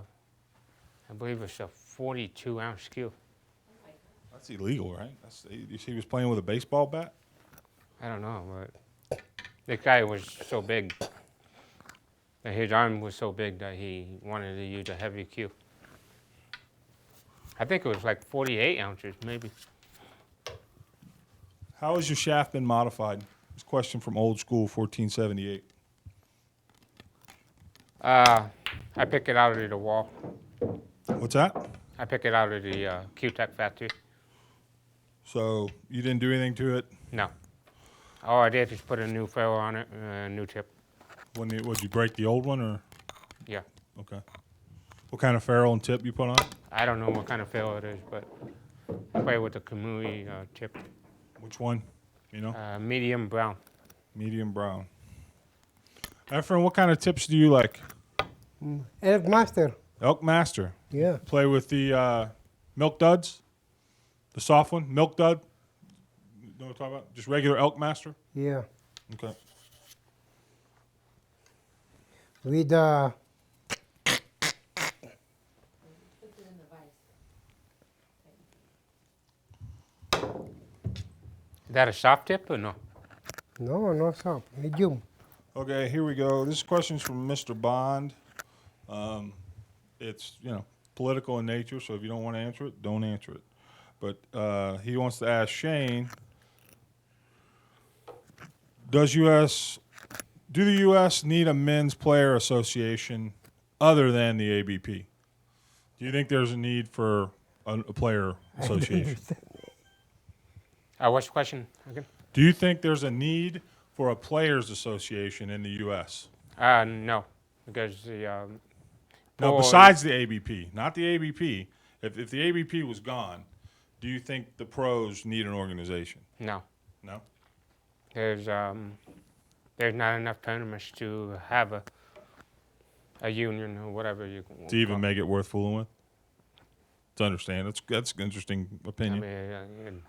believe it's a 42-ounce cue. That's illegal, right? He was playing with a baseball bat? I don't know, but the guy was so big. That his arm was so big that he wanted to use a heavy cue. I think it was like 48 ounces, maybe. How has your shaft been modified? This question from Old School 1478. I picked it out of the wall. What's that? I picked it out of the Q-Tech factory. So you didn't do anything to it? No. All I did is put a new ferrule on it, a new tip. Would you break the old one, or? Yeah. Okay. What kind of ferrule and tip you put on? I don't know what kind of fill it is, but I play with the Kamui tip, Which one? You know? medium brown. Medium brown. Efren, what kind of tips do you like? Elk Master. Elk Master. Yeah. Play with the Milk Duds? The soft one? Milk Dud? You know what I'm talking about? Just regular Elk Master? Yeah. Okay. With Put it in the vice. Is that a soft tip or no? no soft, medium. Okay, here we go. This question's from Mr. Bond. It's, political in nature, so if you don't want to answer it, don't answer it. But he wants to ask Shane, do the U.S. need a men's player association other than the ABP? Do you think there's a need for a player association? What's the question again? Do you think there's a need for a players association in the U.S.? No, because the No, pros- besides the ABP, not the ABP. If the ABP was gone, do you think the pros need an organization? No, No? there's not enough tournaments to have a union or whatever you To even make it worth fooling with? To understand. That's an interesting I opinion. mean,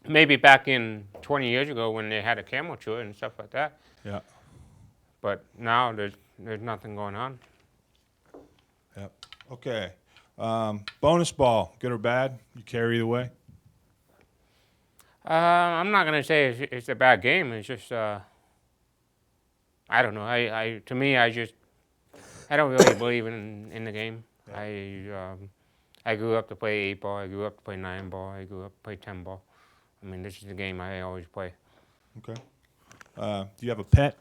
maybe back in 20 years ago when they had a camel tour and stuff like that. Yeah. But now there's nothing going on. Yep. Okay. Bonus ball, good or bad? You carry either way? I'm not gonna say it's a bad game. It's just I don't know. To me, I don't really believe in the game. Yeah. I grew up to play 8 ball. I grew up to play 9 ball. I grew up to play 10 ball. I mean, this is the game I always play. Okay. Do you have a pet?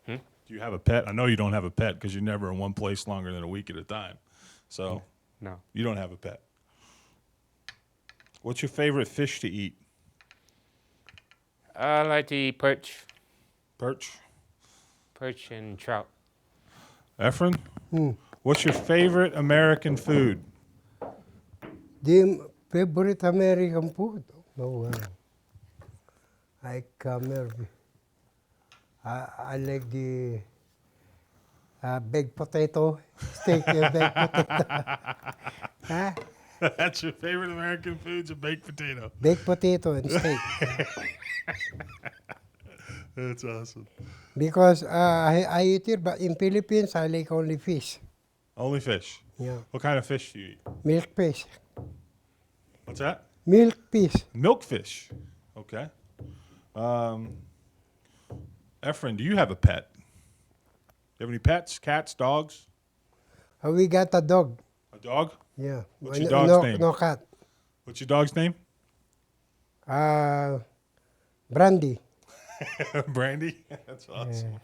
Hmm? Do you have a pet? I know you don't have a pet because you're never in one place longer than a week at a time. So No. you don't have a pet. What's your favorite fish to eat? I like to eat perch Perch? and trout. Efren? What's your favorite American food? The favorite American food? No, I like the baked potato, steak and baked potato. Huh? That's your favorite American food's a baked potato. Baked potato and steak. That's awesome. Because I eat it, but in Philippines, I like only fish. Only fish. Yeah. What kind of fish do you eat? Milk fish. What's that? Milk fish. Milkfish. Okay. Efren, do you have a pet? Do you have any pets? Cats? Dogs? We got a dog. A dog? Yeah. What's your dog's name? No cat. What's your dog's name? Brandy. Brandy? That's awesome.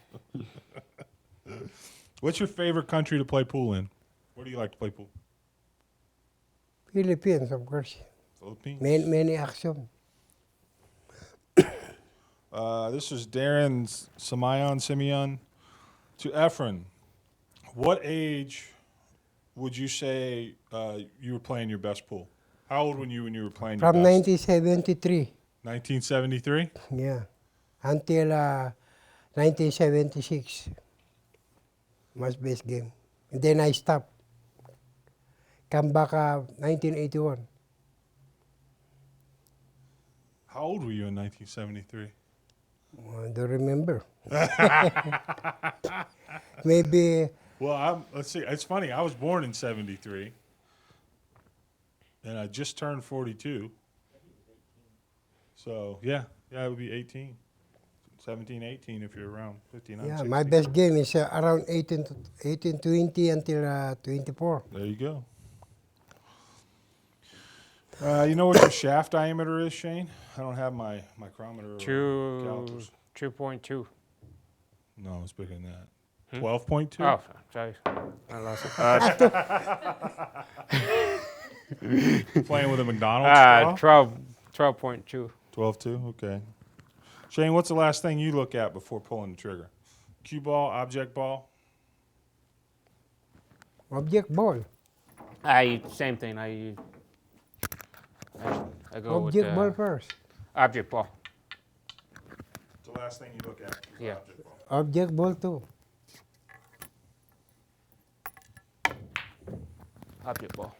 What's your favorite country to play pool in? Where do you like to play pool? Philippines, of course. Philippines? Many action. This is Darren Simeon. To Efren, what age would you say you were playing your best pool? How old were you when you were playing your From best? 1973. 1973? Yeah. Until 1976. Was best game. And then I stopped. Come back 1981. How old were you in 1973? I don't remember. Maybe Well, let's see. It's funny. I was born in 73, and I just turned 42. So, yeah, it would be 18. 17, 18 if you're around 59, yeah, 60. my best game is around 1820 until 24. There you go. You know what your shaft diameter is, Shane? I don't have my micrometer or calipers. 2.2. No, it's bigger than that. 12.2? Oh, sorry. I lost it. Playing with a McDonald's straw? 12.2. 12.2, okay. Shane, what's the last thing you look at before pulling the trigger? Cue ball, object ball? Object ball. Same thing. I go with Object ball first. object ball. The last thing you look at is Yeah. object ball. Object ball too. Object ball.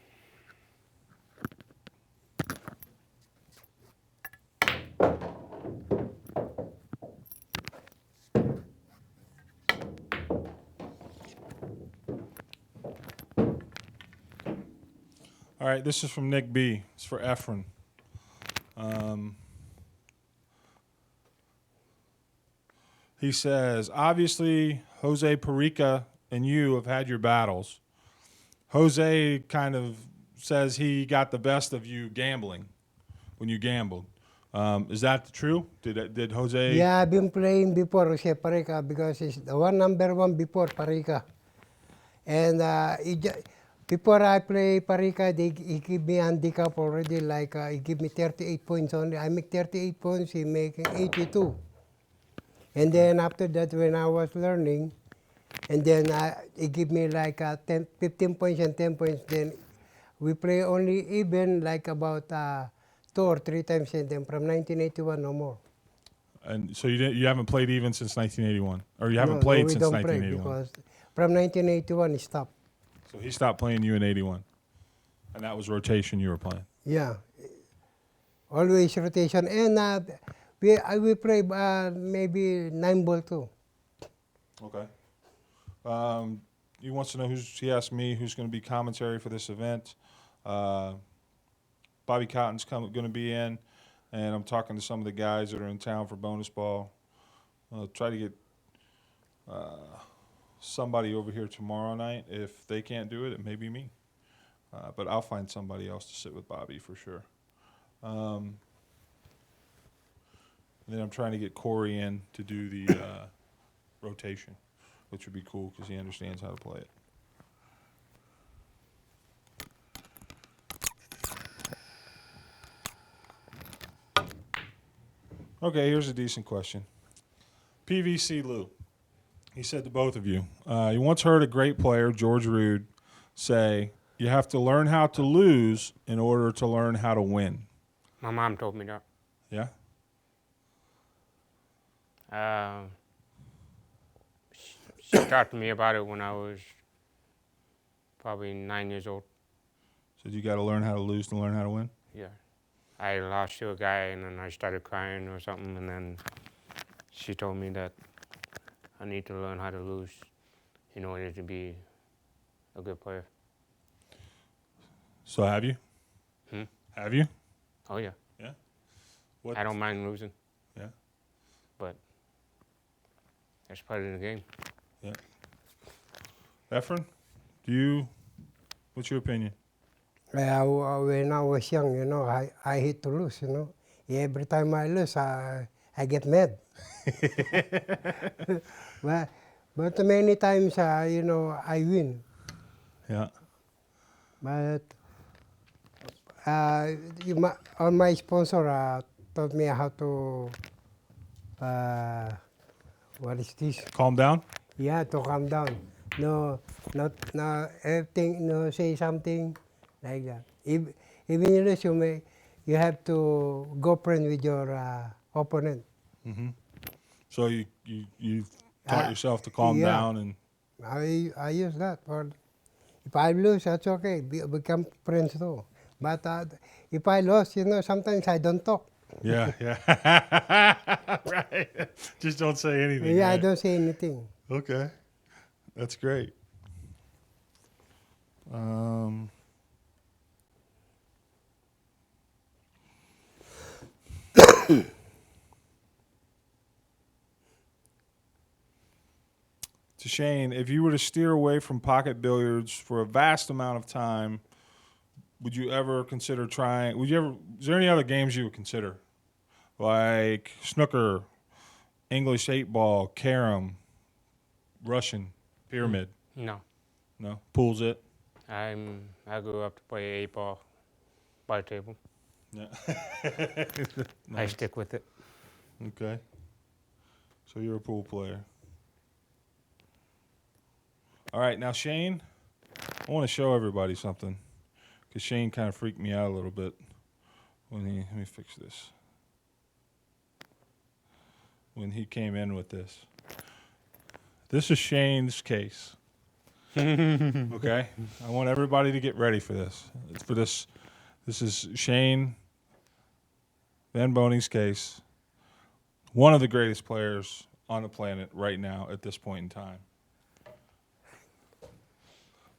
All right, this is from Nick B. It's for Efren. He says, obviously, Jose Perica and you have had your battles. Jose kind of says he got the best of you gambling when you gambled. Is that true? Did Jose? Yeah, I've been playing before Jose Parica because he's the number one before Parica. And before I play Parica, he give me handicap already. Like he give me 38 points only. I make 38 points, he making 82. And then after that, when I was learning, and then he give me like 15 points and 10 points. Then we play only even like about 2 or 3 times, and then from 1981 no more. And so you haven't played even since 1981, or you haven't played we since don't 1981. play because from 1981 he stopped. So he stopped playing you in 81, and that was rotation you were playing. Yeah, always rotation, and we play maybe 9-ball too. Okay. He wants to know he asked me who's going to be commentary for this event. Bobby Cotton's going to be in, and I'm talking to some of the guys that are in town for bonus ball. I'll try to get somebody over here tomorrow night. If they can't do it, it may be me. But I'll find somebody else to sit with Bobby for sure. And then I'm trying to get Corey in to do the rotation, which would be cool because he understands how to play it. Okay, here's a decent question. PVC Lou. He said to both of you, he once heard a great player, George Rude, say, you have to learn how to lose in order to learn how to win. My mom told me that. Yeah? She talked to me about it when I was probably 9 years old. Said you got to learn how to lose to learn how to win? Yeah. I lost to a guy and then I started crying or something, and then she told me that I need to learn how to lose in order to be a good player. So have you? Have you? Oh, yeah. Yeah? What? I don't mind losing. Yeah? But that's part of the game. Yeah. Efren, what's your opinion? When I was young, I hate to lose, Every time I lose, I get mad. but many times, I win. Yeah. But my sponsor taught me how to, what is this? Calm down? Yeah, to calm down. No, not everything. Say something like that. Even you lose, you have to go friend with your opponent. Mm-hmm. So you taught yourself to calm yeah. down and. I use that. If I lose, that's okay. Become friends too. But if I lose, sometimes I don't talk. Yeah. Right. Just don't say anything. Yeah, right? I don't say anything. Okay. That's great. To Shane, if you were to steer away from pocket billiards for a vast amount of time, would you ever consider trying? Is there any other games you would consider? Like snooker, English 8-ball, carom, Russian, pyramid? No. No? Pool's it? I grew up to play 8-ball by table. Yeah. I stick with it. Okay. So you're a pool player. All right, now Shane, I want to show everybody something, because Shane kind of freaked me out a little bit when let me fix this. When he came in with this. This is Shane's case. Okay? I want everybody to get ready for this. This is Shane Van Boening's case. One of the greatest players on the planet right now at this point in time.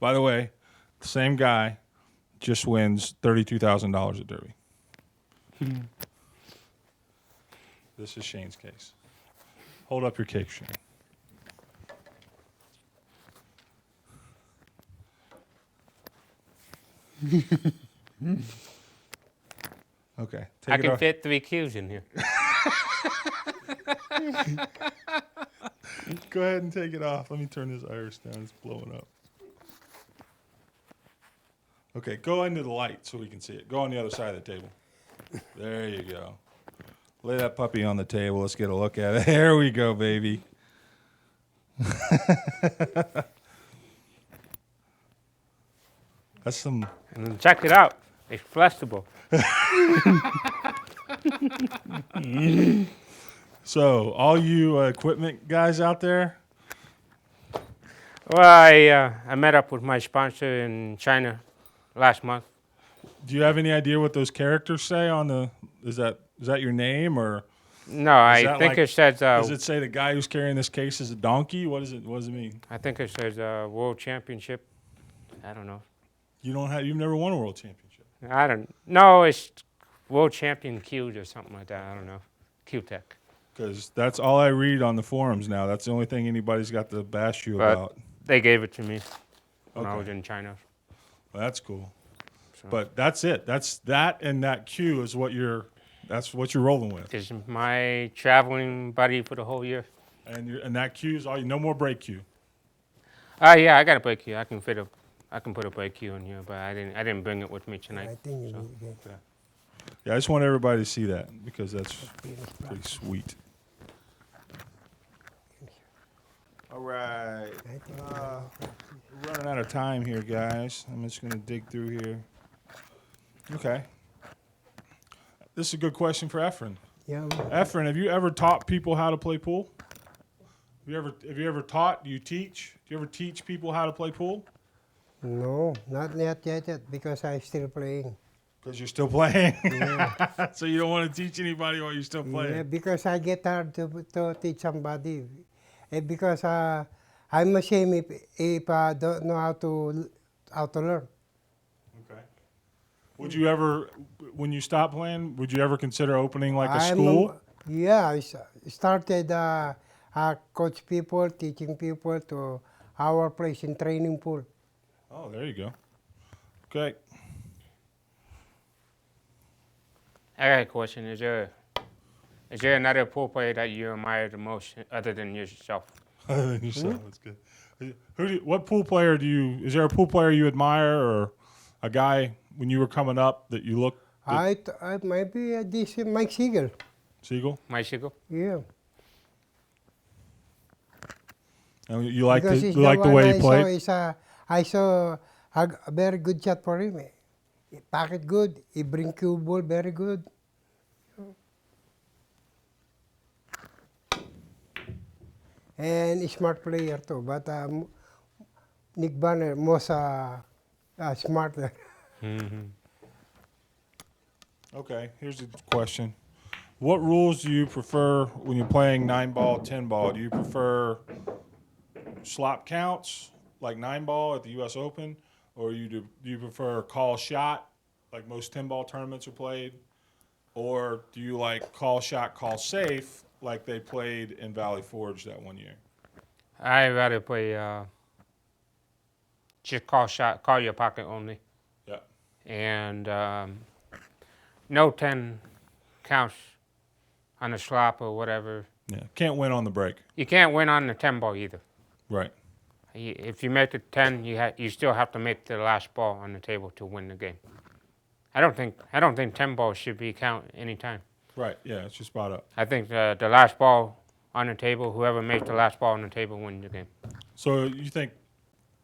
By the way, the same guy just wins $32,000 at Derby. This is Shane's case. Hold up your cake, Shane. Okay. I Take it can off. fit 3 cues in here. Go ahead and take it off. Let me turn this iris down. It's blowing up. Okay, go into the light so we can see it. Go on the other side of the table. There you go. Lay that puppy on the table. Let's get a look at it. There we go, baby. That's some. And then check it out. It's flexible. So, all you equipment guys out there, Well, I met up with my sponsor in China last month. do you have any idea what those characters say on the? Is that your name, or No, Is I that think like- it says. does it say the guy who's carrying this case is a donkey? What does it mean? I think it says World Championship. I don't know. You've never won a world championship. I don't. No, it's World Champion Q'd or something like that. I don't know. Q-Tech. Because that's all I read on the forums now. That's the only thing anybody's got to bash you But- about. They gave it to me when I Okay. was in China. Well, that's cool. So. But that's it. That's that, and that Q is what you're rolling with. It's my traveling buddy for the whole year. And that Q is all. No more brake Q. Yeah, I got a brake cue. I can put a brake cue in here, but I didn't bring it with me I tonight. think you so. need again. Yeah, I just want everybody to see that because that's pretty sweet. All right. I think We're running out of time here, guys. I'm just going to dig through here. Okay. This is a good question for Efren. yeah. Efren, have you ever taught people how to play pool? Have you ever taught? Do you teach? Do you ever teach people how to play pool? No, not yet, because I'm still playing. Because you're still playing. Yeah. So you don't want to teach anybody while you're still Yeah, playing. because I get hard to teach somebody. Because I'm ashamed if I don't know how to learn. Okay. Would you ever, when you stop playing, would you ever consider opening like a I'm, school? Yeah, I started coach people, teaching people to our place in training pool. Oh, there you go. Okay. I got a question. Is there another pool player that you admire the most other than yourself? Yourself, that's good. What pool player is there a pool player you admire or a guy when you were coming up that you looked? I maybe this is Mike Siegel. Siegel? My Chico? Yeah. And you like Because he's the one way he played? I saw a very good shot for him. He pack it good. He bring cue ball very good. And a smart player too. But Nick Banner most smarter. Mm-hmm. Okay, here's a question. What rules do you prefer when you're playing 9-ball, 10-ball? Do you prefer slop counts, like 9-ball at the U.S. Open? Or do you prefer call shot, like most 10-ball tournaments are played? Or do you like call shot, call safe, like they played in Valley Forge that one year? I'd rather play just call your pocket only. Yeah. And no 10 counts on the slop or whatever. Yeah. Can't win on the break. You can't win on the 10 ball either. Right. If you make the 10, you still have to make the last ball on the table to win the game. I don't think 10 balls should be count anytime. Right. Yeah, it's just spot up. I think the last ball on the table, whoever makes the last ball on the table wins the game. So you think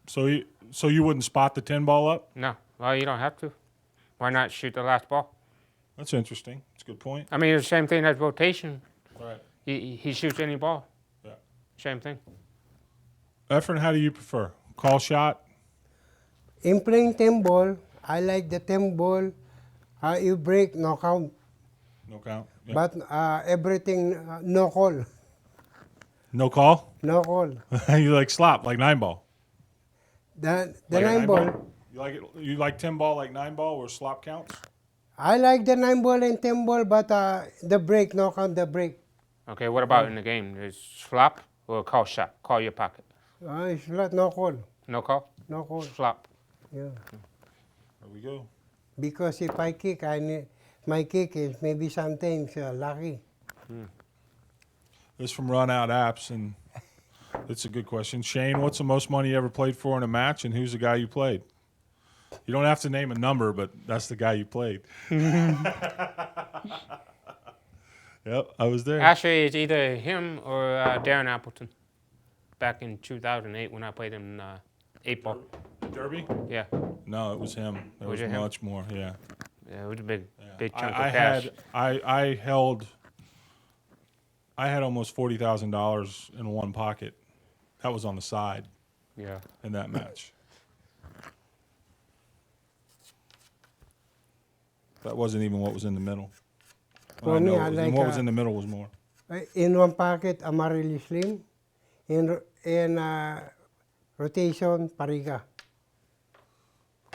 So you wouldn't spot the 10 ball up? No, well, you don't have to. Why not shoot the last ball? That's interesting. That's a good point. I mean, it's the same thing as rotation. Right. He shoots any ball. Yeah. Same thing. Efren, how do you prefer? Call shot? In playing 10 ball, I like the 10 ball. You break, no count. No count. Yeah. But everything, no call. No call? No call. You like slop, like 9 ball? The Like a 9 ball, You like it? You like 10 ball like 9 ball where slop counts? I like the 9 ball and 10 ball, but the break, no count the break. Okay, what about in the game? Is flop or call shot? Call your pocket. It's not no call. No call? No call. Flop. Yeah. There we go. Because if I kick, my kick is maybe sometimes lucky. This is from Run Out Apps, and it's a good question. Shane, what's the most money you ever played for in a match, and who's the guy you played? You don't have to name a number, but that's the guy you played. Yep, I was there. Actually, it's either him or Darren Appleton. Back in 2008 when I played in 8 ball. Derby? Yeah, No, it was him. There was Was it him? much more. Yeah. yeah, it was a big chunk I of cash. had I had almost $40,000 in one pocket. That was on the side Yeah. in that match. That wasn't even what was in the middle. For me, I and like, what was in the middle was more. In one pocket, Amarillo Slim. In rotation, Parica.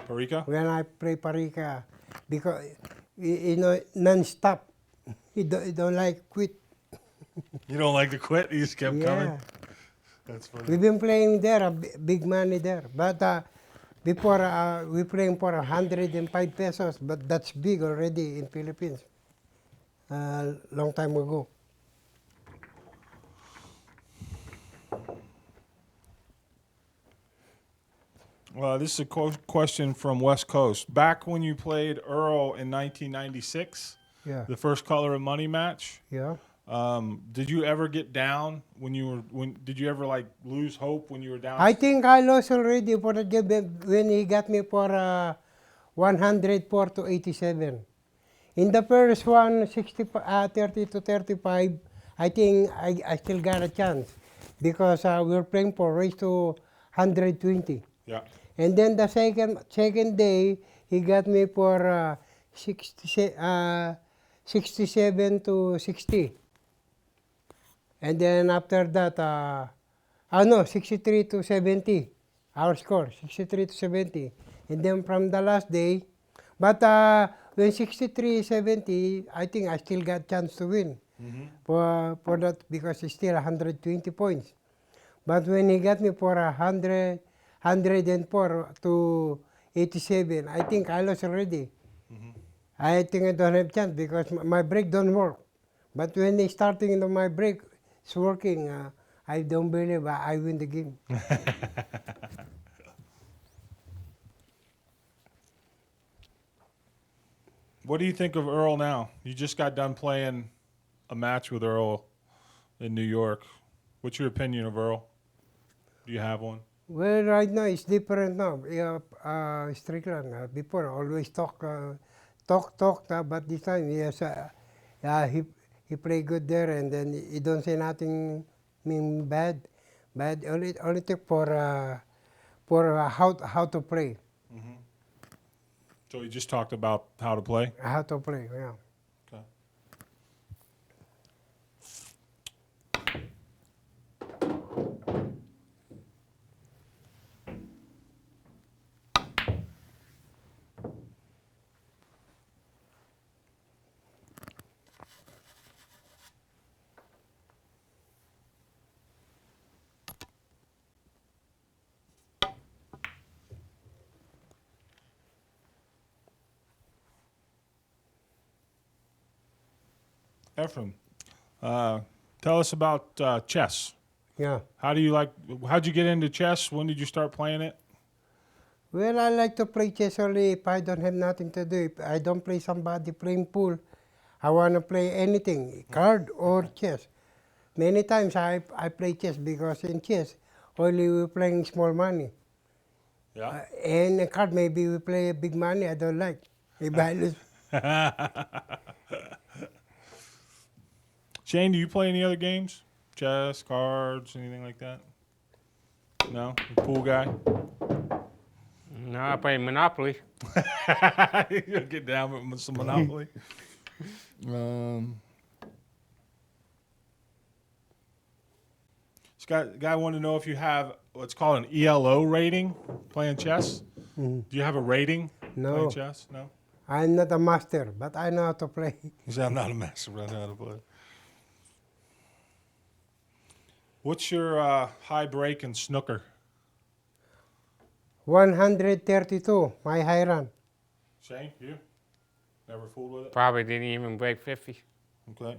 Parika? When I play Parica, because, you know, non-stop. You don't like quit. You don't like to quit? You just kept coming? Yeah. That's funny. We've been playing there, big money there. But before, we playing for 105 pesos, but that's big already in Philippines. Long time ago. Well, this is a question from West Coast. Back when you played Earl in 1996, Yeah. the first Color of Money match, Yeah. did you ever get down did you ever like lose hope when you were down? I think I lost already for the game when he got me for 104 to 87. In the first one, 30 to 35, I think I still got a chance because we were playing for race to 120. Yeah. And then the second day, he got me for 67 to 60. And then after that, 63 to 70, our score, 63 to 70. And then from the last day, but when 63-70, I think I still got chance to win for that because it's still 120 points. But when he got me for 104 to 87, I think I lost already. I think I don't have chance because my brake don't work. But when they starting my brake, it's working. I don't believe I win the game. What do you think of Earl now? You just got done playing a match with Earl in New York. What's your opinion of Earl? Do you have one? Well, right now it's different now. Strickland, before always talk, but this time yes, he play good there, and then he don't say nothing mean bad, only take for how to play, So he just talked about how to play? how to play. Yeah. Okay. Efren, tell us about chess. Yeah. How'd you get into chess? When did you start playing it? Well, I like to play chess only if I don't have nothing to do. If I don't play somebody playing pool, I want to play anything, card or chess. Many times I play chess because in chess, only we're playing small money. Yeah. And a card, maybe we play big money. I don't like. Maybe I lose. Shane, do you play any other games? Chess, cards, anything like that? No? You pool guy? No, I play Monopoly. You'll get down with some Monopoly. This guy wanted to know if you have what's called an ELO rating playing chess. Do you have a rating No. playing chess? No? I'm not a master, but I know how to play. He said, I'm not a master, but I know how to play. What's your high break in snooker? 132, my high run. Shane, you? Never fooled with it? Probably didn't even break 50. Okay.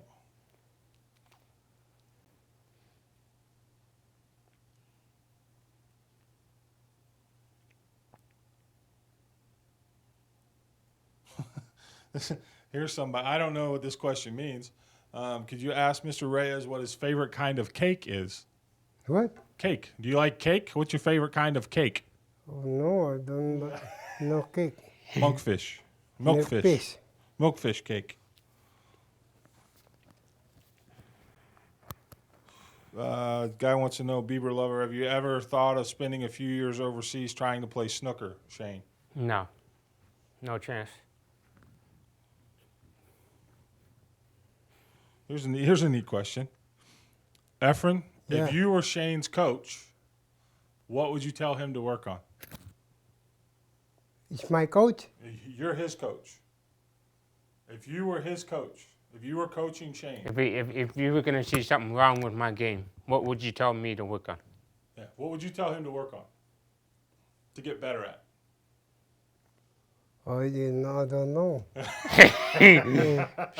Here's somebody. I don't know what this question means. Could you ask Mr. Reyes what his favorite kind of cake is? What? Cake. Do you like cake? What's your favorite kind of cake? Oh, no, I don't. No cake. Monkfish. No Milkfish. fish. Milkfish cake. Guy wants to know, Bieber lover, have you ever thought of spending a few years overseas trying to play snooker, Shane? No. No chance. Here's a neat question. Efren, Yeah. if you were Shane's coach, what would you tell him to work on? It's my coach. You're his coach. If you were his coach, if you were coaching Shane, If you were going to see something wrong with my game, what would you tell me to work on? yeah, what would you tell him to work on? To get better at? Oh, you know, I don't know.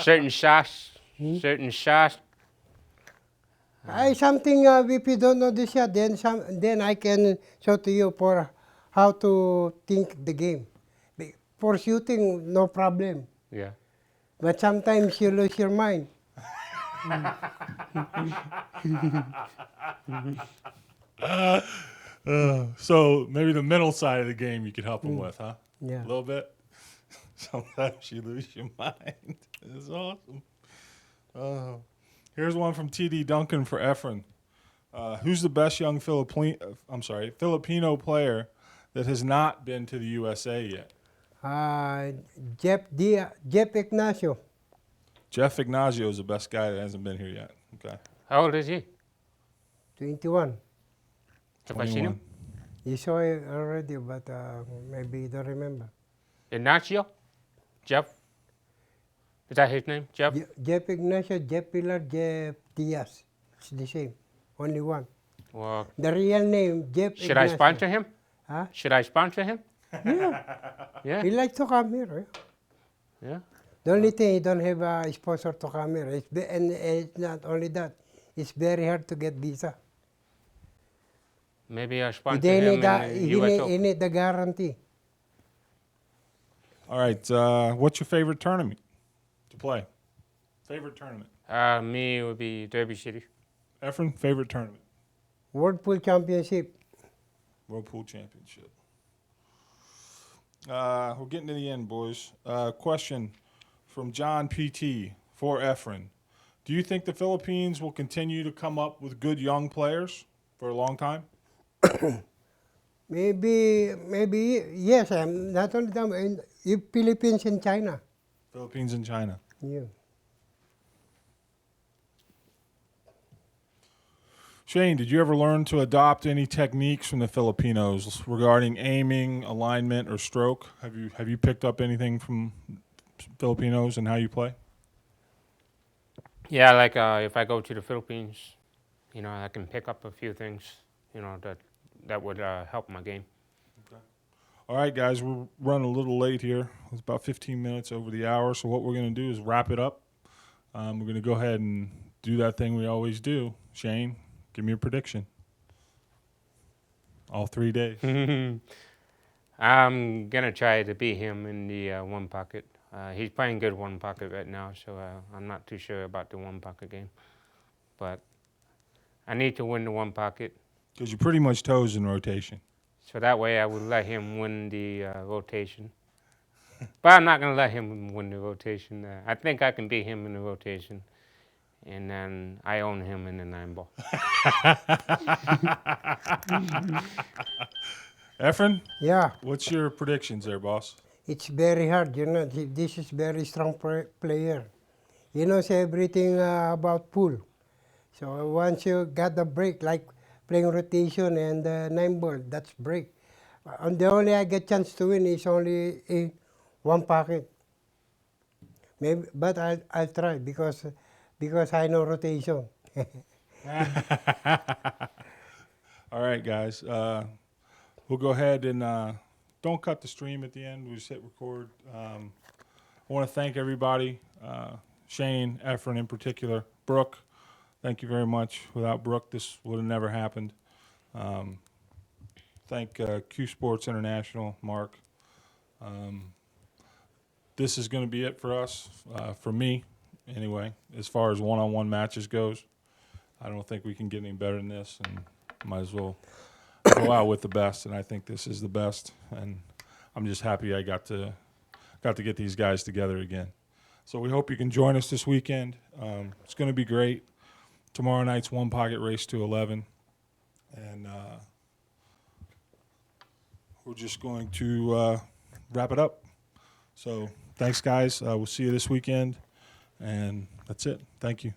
Certain shots. Certain shots. Something, if you don't know the shot, then I can show to you for how to think the game. For shooting, no problem. Yeah. But sometimes you lose your mind. So maybe the mental side of the game you could help him with, huh? Yeah. A little bit. Sometimes you lose your mind. It's awesome. Here's one from TD Duncan for Efren. Who's the best young Filipino player that has not been to the USA yet? Jeff Ignacio. Jeff Ignacio is the best guy that hasn't been here yet. Okay. How old is he? 21. Have I seen 21. him? You saw it already, but maybe you don't remember. Ignacio? Jeff? Is that his name? Jeff? Jeff Ignacio, Jeff Pilar, Jeff Diaz. It's the same. Only one. Well, The real name, Jeff should I Ignacio. sponsor him? Huh? Should I sponsor him? Yeah. Yeah. He likes to come here. Eh? Yeah. The only thing, he don't have a sponsor to come here. And it's not only that. It's very hard to get visa. Maybe I'll sponsor He him need, in the US Open. need the guarantee. All right. What's your favorite tournament to play? Favorite tournament? Me, it would be Derby City. Efren, favorite tournament? World Pool Championship. World Pool Championship. We're getting to the end, boys. Question from John PT for Efren. Do you think the Philippines will continue to come up with good young players for a long time? Maybe, yes. Not only them, in Philippines and China. Philippines and China. Yeah. Shane, did you ever learn to adopt any techniques from the Filipinos regarding aiming, alignment, or stroke? Have you picked up anything from Filipinos and how you play? Yeah, like if I go to the Philippines, I can pick up a few things, that would help my game. All right, guys, we're running a little late here. It's about 15 minutes over the hour, so what we're going to do is wrap it up. We're going to go ahead and do that thing we always do. Shane, give me a prediction. All 3 days. I'm going to try to beat him in the one pocket. He's playing good one pocket right now, so I'm not too sure about the one pocket game. But I need to win the one pocket. Because you're pretty much toes in rotation. So that way I would let him win the rotation. But I'm not going to let him win the rotation. I think I can beat him in the rotation. And then I own him in the 9-ball. Efren, Yeah, what's your predictions there, boss? it's very hard. You know, this is very strong player. He knows everything about pool. So once you got the break, like playing rotation and 9-ball, that's break. And the only I get chance to win is only in one pocket. Maybe, but I'll try because I know rotation. All right, guys. We'll go ahead and don't cut the stream at the end. We'll just hit record. I want to thank everybody, Shane, Efren in particular, Brooke. Thank you very much. Without Brooke, this would have never happened. Thank Q Sports International, Mark. This is going to be it for us, for me, anyway, as far as one-on-one matches goes. I don't think we can get any better than this, and might as well go out with the best. And I think this is the best, and I'm just happy I got to get these guys together again. So we hope you can join us this weekend. It's going to be great. Tomorrow night's one pocket race to 11, and we're just going to wrap it up. So thanks, guys. We'll see you this weekend, and that's it. Thank you.